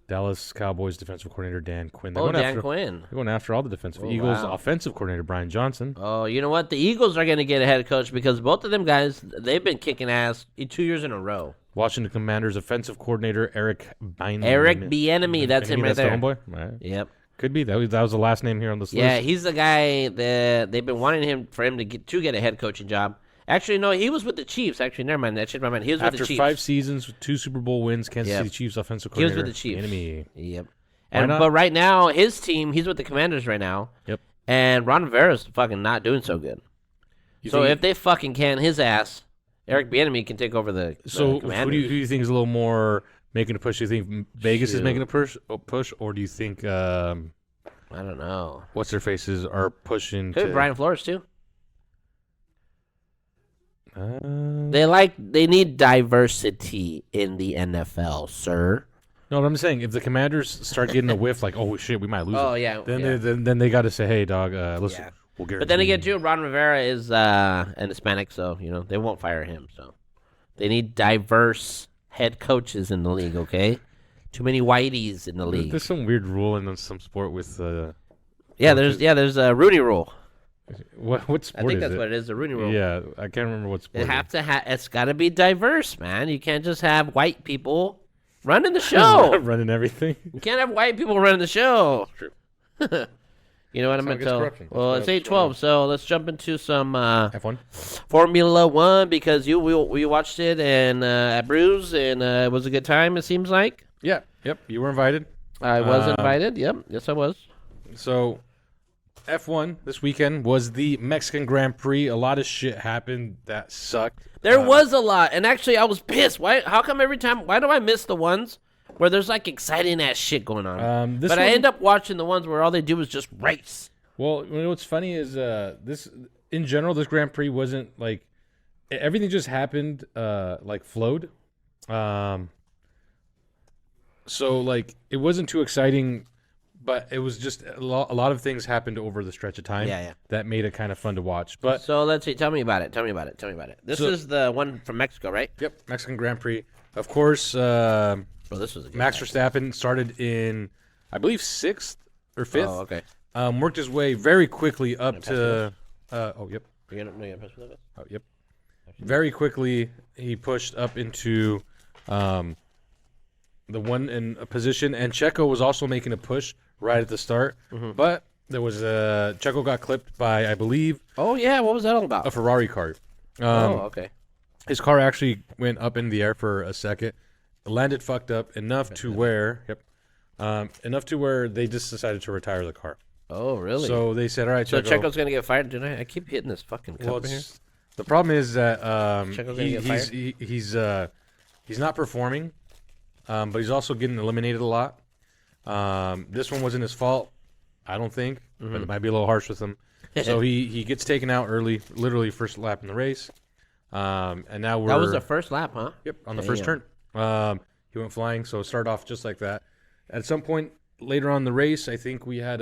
Dallas Cowboys defensive coordinator Dan Quinn. Dan Quinn. They're going after all the defensive. Eagles offensive coordinator Brian Johnson. Oh, you know what? The Eagles are going to get a head coach because both of them guys, they've been kicking ass 2 years in a row. Washington Commanders offensive coordinator Eric Bieniemy. Eric Bieniemy, that's him right there. That's the homeboy? Right. Yep. Could be. That was the last name here on this list. Yeah, he's the guy that they've been wanting for him to get a head coaching job. Actually, no, he was with the Chiefs. Actually, never mind. That shit, my mind. He was with the Chiefs. After 5 seasons with 2 Super Bowl wins, Kansas City Chiefs offensive coordinator. He was with the Chiefs. Bieniemy. Yep. But right now, his team, he's with the Commanders right now. Yep. And Ron Rivera's fucking not doing so good. So if they fucking can his ass, Eric Bieniemy can take over the Commanders. Who do you think is a little more making a push? Do you think Vegas is making a push, or do you think I don't know. What's their faces are pushing? Brian Flores too. They need diversity in the NFL, sir. No, I'm saying if the Commanders start getting a whiff, like, oh shit, we might lose. Oh it. yeah. Then they got to say, hey, dog, listen, we'll guarantee. But then again, too, Ron Rivera is an Hispanic, so they won't fire him. So they need diverse head coaches in the league. Okay, too many whiteys in the league. There's some weird rule in some sport with. There's a Rooney Rule. What sport I think is that's it? what it is. The Rooney Rule. Yeah, I can't remember what sport. It's got to be diverse, man. You can't just have white people running the show. Running everything. You can't have white people running the show. True. You know what I'm going to tell? Corruption. Well, it's 8:12, so let's jump into some F1 Formula One because we watched it and at Brews and it was a good time. It seems like. Yeah. Yep. You were invited. I was invited. Yep. Yes, I was. So, F1 this weekend was the Mexican Grand Prix. A lot of shit happened that sucked. There was a lot, and actually, I was pissed. Why? How come every time? Why do I miss the ones where there's like exciting ass shit going on? I end up watching the ones where all they do is just race. Well, you know what's funny is this in general, this Grand Prix wasn't like everything just happened like flowed. So like it wasn't too exciting. But it was just a lot of things happened over the stretch of time that made it kind of fun to watch. But so let's see. Tell me about it. This is the one from Mexico, right? Yep, Mexican Grand Prix. Of course, this was a good Max Verstappen started in, I believe, 6th or 5th. Oh, okay. Worked his way very quickly up to. Yep. Oh, yep. Very quickly, he pushed up into the one in a position, and Checo was also making a push right at the start, but there was Checo got clipped by, I believe. Oh yeah, what was that all about? A Ferrari car. Okay. His car actually went up in the air for a second, landed fucked up enough to where, enough to where they just decided to retire the car. Oh really? So they said, all right, so Checo. Checo's gonna get fired tonight. I keep hitting this fucking cup here. The problem is that Checo's gonna get fired? he's not performing. But he's also getting eliminated a lot. This one wasn't his fault, I don't think, but it might be a little harsh with him. So he gets taken out early, literally first lap in the race. And now that was the first lap, huh? Yep, on the first turn. He went flying, so it started off just like that. At some point later on in the race, I think we had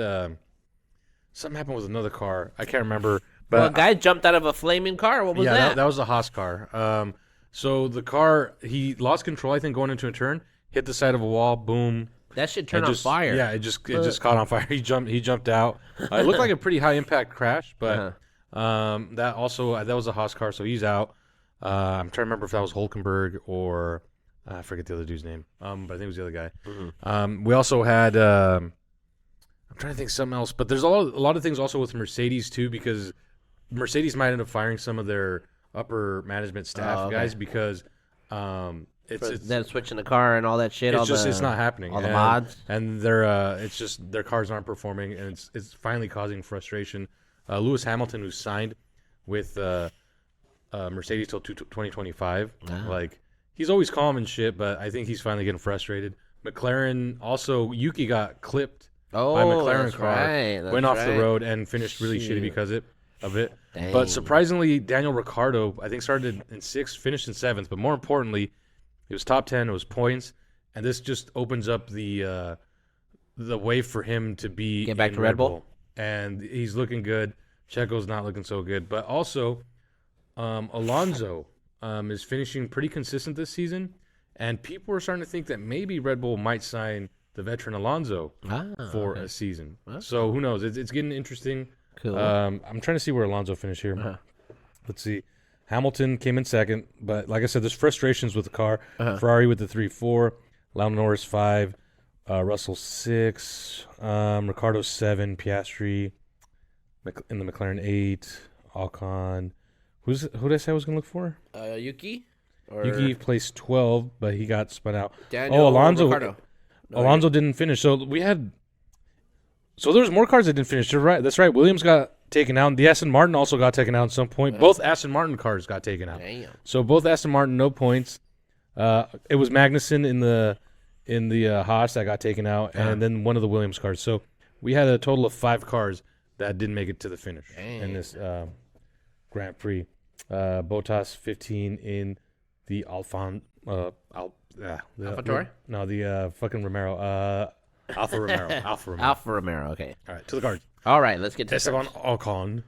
something happened with another car. I can't remember. But a guy jumped out of a flaming car. What was that? Yeah, that was a Haas car. So the car, he lost control, I think, going into a turn. Hit the side of a wall, boom. That should turn on fire. Yeah, it just caught on fire. He jumped out. It looked like a pretty high impact crash, but that was a Haas car, so he's out. I'm trying to remember if that was Hulkenberg or I forget the other dude's name. But I think it was the other guy. We also had I'm trying to think something else, but there's a lot of things also with Mercedes too, because Mercedes might end up firing some of their upper management staff guys because it's then switching the car and all that shit. It's not happening. All the mods, and it's just their cars aren't performing, and it's finally causing frustration. Lewis Hamilton, who's signed with Mercedes till 2025, like he's always calm and shit, but I think he's finally getting frustrated. McLaren also, Yuki got clipped by McLaren car, went off the road and finished really shitty because of it. Dang. But surprisingly, Daniel Ricciardo, I think, started in 6th, finished in 7th, but more importantly, it was top 10. It was points, and this just opens up the way for him to get back to Red Bull. And he's looking good. Checo's not looking so good, but also Alonso is finishing pretty consistent this season, and people are starting to think that maybe Red Bull might sign the veteran Alonso for a season. So who knows? It's getting interesting. Cool. I'm trying to see where Alonso finished here. Let's see. Hamilton came in 2nd, but like I said, there's frustrations with the car. Ferrari with the 3-4, Lando Norris 5, Russell 6, Ricciardo 7, Piastri in the McLaren 8, Ocon. Who did I say I was going to look for? Yuki? Yuki placed 12, but he got spun out. Alonso. Ricciardo. Alonso didn't finish. So we had. So there was more cars that didn't finish. You're right. That's right. Williams got taken out. The Aston Martin also got taken out at some point. Both Aston Martin cars got taken out. Damn. So both Aston Martin, no points. It was Magnussen in the Haas that got taken out, and then one of the Williams cars. So we had a total of 5 cars that didn't make it to the finish in this Grand Prix. Bottas 15 in the AlphaTauri? No, the fucking Romero. Alfa Romero. Alfa Romero. Okay. All right, to the cards. All right, let's get to Esteban Ocon.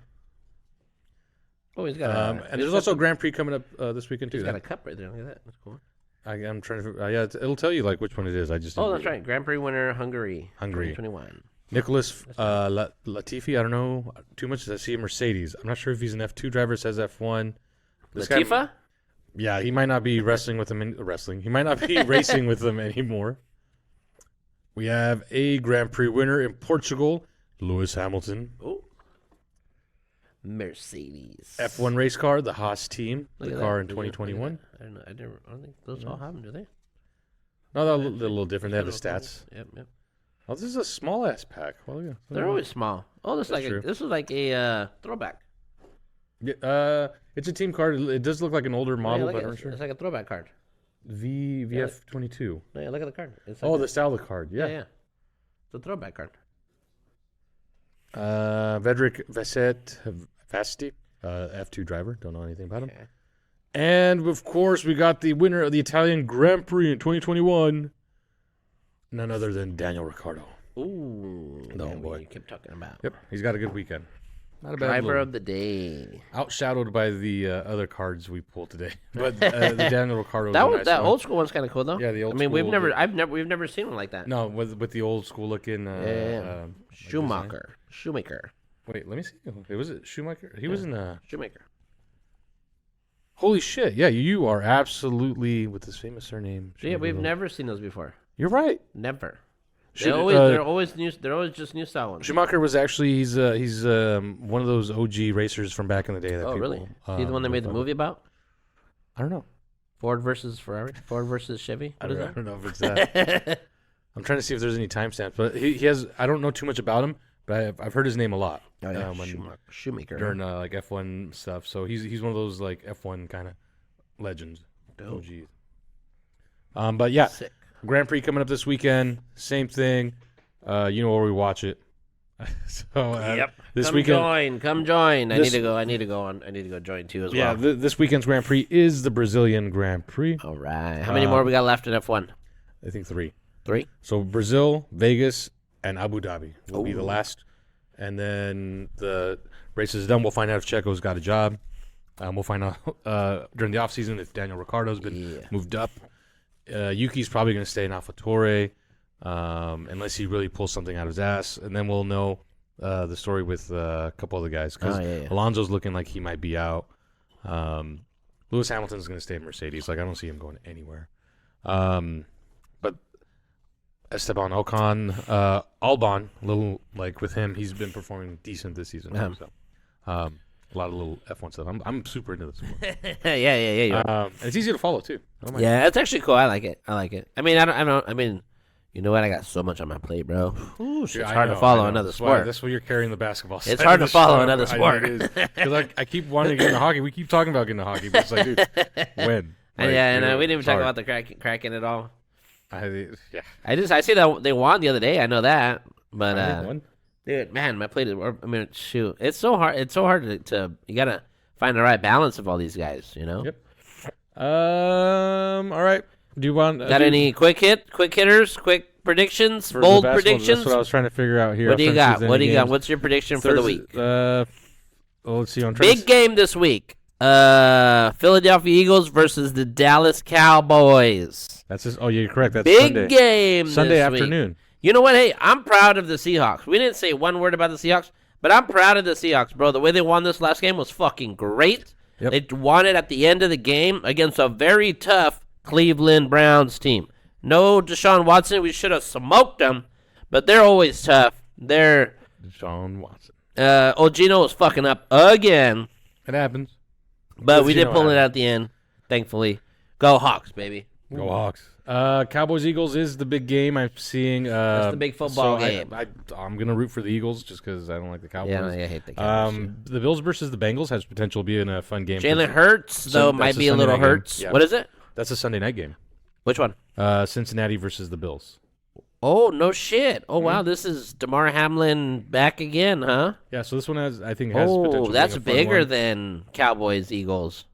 Oh, he's got and there's also a Grand Prix coming up this weekend too. He's got a cup right there. Look at that. That's cool. I'm trying to. Yeah, it'll tell you like which one it is. I just. Oh, that's right. Grand Prix winner, Hungary. 2021. Nicholas Latifi. I don't know too much. I see a Mercedes. I'm not sure if he's an F2 driver. It says F1. Latifa? Yeah, he might not be wrestling with them. He might not be racing with them anymore. We have a Grand Prix winner in Portugal, Lewis Hamilton. Oh. Mercedes. F1 race car, the Haas team, Look the at car that. in 2021. I don't know. I don't think those all have them, do they? No, they're a little different. They have the stats. Yep. Oh, this is a small ass pack. Well, yeah. They're always small. Oh, this is like a throwback. Yeah, it's a team card. It does look like an older model, but I'm not sure. It's like a throwback card. VF22. Yeah, look at the card. It's like The style of the card. Yeah. It's a throwback card. Vedric Vasti, F2 driver. Don't know anything about him. Okay. And, of course, we got the winner of the Italian Grand Prix in 2021. None other than Daniel Ricciardo. Ooh. The homeboy. You kept talking about. Yep, he's got a good weekend. Not a bad Driver little- of the day. Outshadowed by the other cards we pulled today, but the Daniel Ricciardo. That old school one's kind of cool though. Yeah, the old. I mean, school, we've never seen one like that. No, with the old school looking. Schumacher. Wait, let me see. Was it Schumacher? He was in. Shoemaker. Holy shit! Yeah, you are absolutely with this famous surname. Yeah, we've never seen those before. You're right. Never. They're always new. They're always just new style ones. Schumacher was actually he's one of those OG racers from back in the day. That really? Is he the one they made the movie about? I don't know. Ford versus Ferrari. Ford versus Chevy. I don't know if it's that. I'm trying to see if there's any timestamps, but he has. I don't know too much about him, but I've heard his name a lot. Oh, yeah. Shoemaker. During like F1 stuff, so he's one of those like F1 kind of legends. Dope. OG. But yeah. Sick. Grand Prix coming up this weekend. Same thing. You know where we watch it. Yep. This Come weekend. Come join. I need to go join too as well. Yeah. This weekend's Grand Prix is the Brazilian Grand Prix. All right. How many more we got left in F1? I think 3. 3. So Brazil, Vegas, and Abu Dhabi will be the last. And then the race is done. We'll find out if Checo's got a job. We'll find out during the offseason if Daniel Ricciardo's been moved up. Yuki's probably going to stay in AlphaTauri unless he really pulls something out of his ass. And then we'll know the story with a couple other guys. Because Alonso's looking like he might be out. Lewis Hamilton's going to stay in Mercedes. Like, I don't see him going anywhere. But Esteban Ocon, Albon, a little like with him, he's been performing decent this season. So, a lot of little F1 stuff. I'm super into this one. Yeah. And it's easy to follow too. Yeah, it's actually cool. I like it. I mean, I mean, you know what? I got so much on my plate, bro. Ooh, it's hard to follow another sport. That's why you're carrying the basketball. It's hard to follow another sport. Because I keep wanting to get into hockey. We keep talking about getting into hockey, but it's like, dude, when? Like, and we didn't even talk about the cracking at all. I see that they won the other day. I know that, but dude, man, my plate is. I mean, shoot, it's so hard. It's so hard to you gotta find the right balance of all these guys. You know. Yep. All right. Do you want got any quick hitters, quick predictions, bold predictions? That's what I was trying to figure out here. What do you got? What's your prediction for the week? Let's see. Big game this week. Philadelphia Eagles versus the Dallas Cowboys. That's just. Oh, you're correct. That's big game. Sunday this afternoon. Week. You know what? Hey, I'm proud of the Seahawks. We didn't say one word about the Seahawks, but I'm proud of the Seahawks, bro. The way they won this last game was fucking great. Yep. They won it at the end of the game against a very tough Cleveland Browns team. No Deshaun Watson. We should have smoked them, but they're always tough. They're Deshaun Watson. Ogino was fucking up again. It happens. But we did pull it at the end, thankfully. Go Hawks, baby. Go Hawks. Cowboys Eagles is the big game I'm seeing. That's the big football game. I'm gonna root for the Eagles just because I don't like the Cowboys. Yeah, I hate the Cowboys. The Bills versus the Bengals has potential being a fun game. Jalen Hurts though might be a little Hurts. Yeah. What is it? That's a Sunday night game. Which one? Cincinnati versus the Bills. Oh no shit! Oh wow, this is Damar Hamlin back again, huh? Yeah, so this one has potential. Oh, that's being a fun bigger one. than Cowboys Eagles.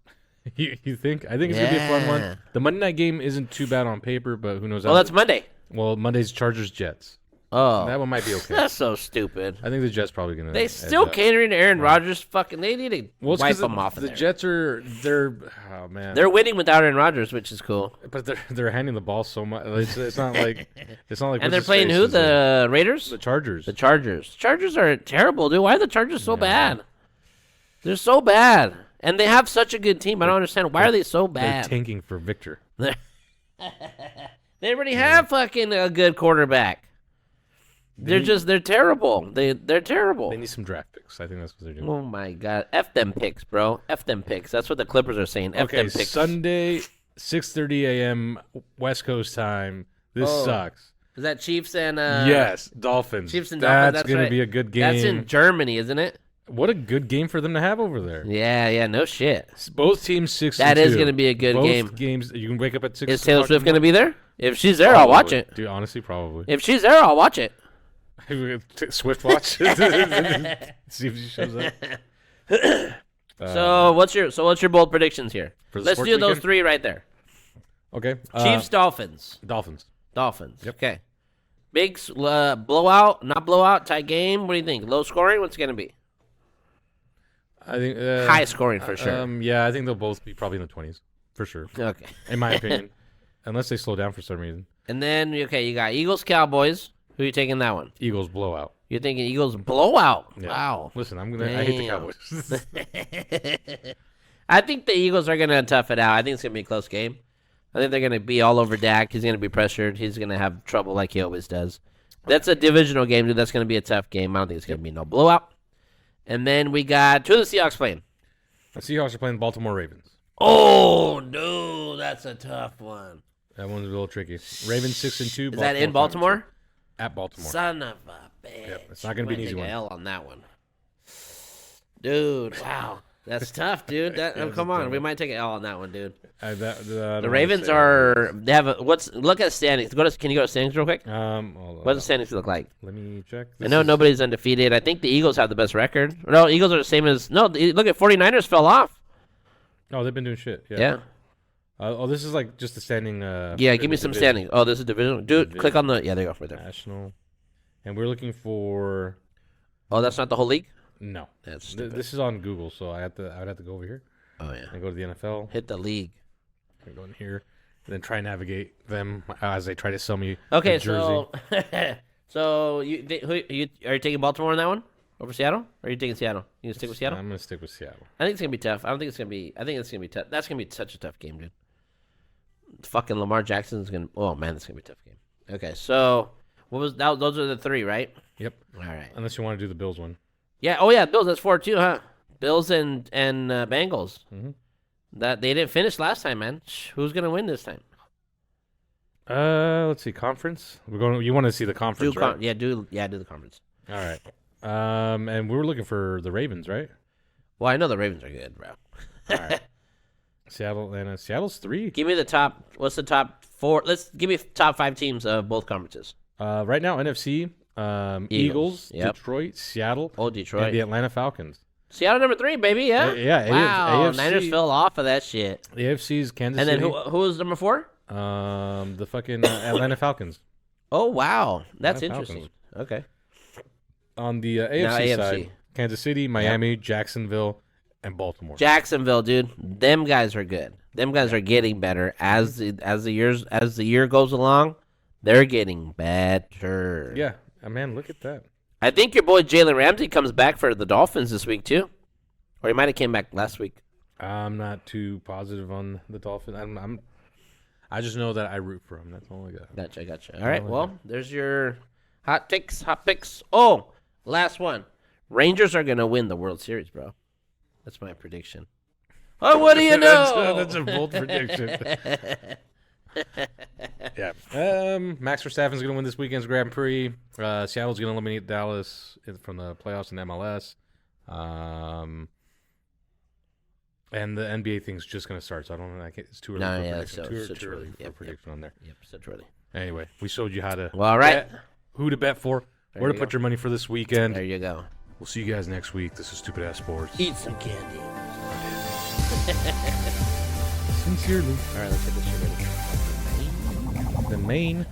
You think? I think it's gonna be a fun one. The Monday night game isn't too bad on paper, but who knows? Oh, that's Monday. Well, Monday's Chargers Jets. Oh, That one might be okay. that's so stupid. I think the Jets probably gonna. They still edge up. catering to Aaron Rodgers. Fucking, they need to Well, it's wipe 'cause them off. The Jets they're oh man. They're winning without Aaron Rodgers, which is cool. But they're handing the ball so much. It's not like And they're playing who? The Raiders? The Chargers. The Chargers. Chargers are terrible, dude. Why are the Chargers so bad? They're so bad. And they have such a good team. I don't understand. Why are they so They're bad? tanking for Victor. They already have fucking a good quarterback. They're terrible. They're terrible. They need some draft picks. I think that's what they're doing. Oh my god. F them picks, bro. F them picks. That's what the Clippers are saying. F them Okay, picks. Sunday, 6:30 a.m. West Coast time. This sucks. Is that Chiefs and Yes, Dolphins. Chiefs and Dolphins? That's That's gonna right. be a good game. That's in Germany, isn't it? What a good game for them to have over there. Yeah, no shit. Both teams 6-2. That is gonna be a good Both game. games. You can wake up at 6. Is Taylor Swift gonna be there? If she's there, I'll watch it. Dude, honestly, probably. If she's there, I'll watch it. Swift watch. See if she shows up. So what's your bold predictions here? For the Let's sports do those weekend? three right there. Okay. Chiefs, Dolphins. Dolphins. Dolphins. Okay. Big blowout, not blowout, tie game. What do you think? Low scoring? What's it going to be? I think High scoring for sure. Yeah, I think they'll both be probably in the 20s for sure. Okay. In my opinion, unless they slow down for some reason. And then, you got Eagles, Cowboys. Who are you taking that one? Eagles blowout. You're thinking Eagles blowout? Yeah. Wow. Listen, I hate the Damn. Cowboys. I think the Eagles are going to tough it out. I think it's going to be a close game. I think they're going to be all over Dak. He's going to be pressured. He's going to have trouble like he always does. That's a divisional game, dude. That's going to be a tough game. I don't think it's going to be no blowout. And then we got two of the Seahawks playing. The Seahawks are playing Baltimore Ravens. Oh, no. That's a tough one. That one's a little tricky. Ravens 6-2. Is that in Baltimore? At Baltimore. Son of a bitch. Yep, it's not going to be an easy Might one. take a L on that one. Dude, wow. That's tough, dude. Come on. We might take an L on that one, dude. The Ravens look at standings. Can you go to standings real quick? What does the standings look like? Let me check. I know nobody's undefeated. I think the Eagles have the best record. No, Eagles are the same as... No, look at 49ers fell off. Oh, they've been doing shit. Yeah. This is like just the standing. Yeah, give me some standings. Oh, this is division. Dude, click on the... Yeah, there you go. Right there. National. And we're looking for... Oh, that's not the whole league? No. That's stupid. This is on Google, so I would have to go over here. Oh, yeah. And go to the NFL. Hit the league. I go in here, and then try and navigate them as they try to sell me Okay, a jersey. so are you taking Baltimore on that one over Seattle? Or are you taking Seattle? You gonna stick with Seattle? I'm gonna stick with Seattle. I think it's gonna be tough. I think it's gonna be tough. That's gonna be such a tough game, dude. Fucking Lamar Jackson's gonna. Oh man, that's gonna be a tough game. Okay, so what was that? Those are the three, right? Yep. All right. Unless you want to do the Bills one. Yeah. Oh yeah, Bills. That's 4-2, huh? Bills and Bengals. Mm-hmm. That they didn't finish last time, man. Who's gonna win this time? Let's see. Conference. We're going. You want to see the conference, right? Do the conference. All right. And we were looking for the Ravens, right? Well, I know the Ravens are good, bro. All right. Seattle, Atlanta. Seattle's 3. Give me the top. What's the top 4? Give me top 5 teams of both conferences. Right now, NFC. Eagles, Yep. Detroit, Seattle, Oh, Detroit. and the Atlanta Falcons. Seattle number 3, baby. Yeah. Yeah. Wow. AFC, Niners fell off of that shit. The AFC's Kansas And then City. who was number 4? The fucking Atlanta Falcons. Oh wow, that's Atlanta interesting. Okay. On the Now AFC AFC. side, Kansas City, Miami, Jacksonville, and Baltimore. Jacksonville, dude. Them guys are good. Them guys are getting better as the year goes along. They're getting better. Yeah, man, look at that. I think your boy Jalen Ramsey comes back for the Dolphins this week too, or he might have came back last week. I'm not too positive on the Dolphins. I just know that I root for them. That's all I got. Gotcha. All right. Well, there's your hot picks. Oh, last one. Rangers are gonna win the World Series, bro. That's my prediction. Oh, what do you know? That's a bold prediction. Yeah. Max Verstappen's going to win this weekend's Grand Prix. Seattle's going to eliminate Dallas from the playoffs in MLS. And the NBA thing's just going to start, so I don't know. It's too early for prediction. Too early for prediction on there. Yep, so too early. Anyway, we showed you how to all right. bet, who to bet for, where to put your money for this weekend. There you go. We'll see you guys next week. This is Stupid Ass Sports. Eat some candy. Sincerely. All right, let's get this shit ready. The main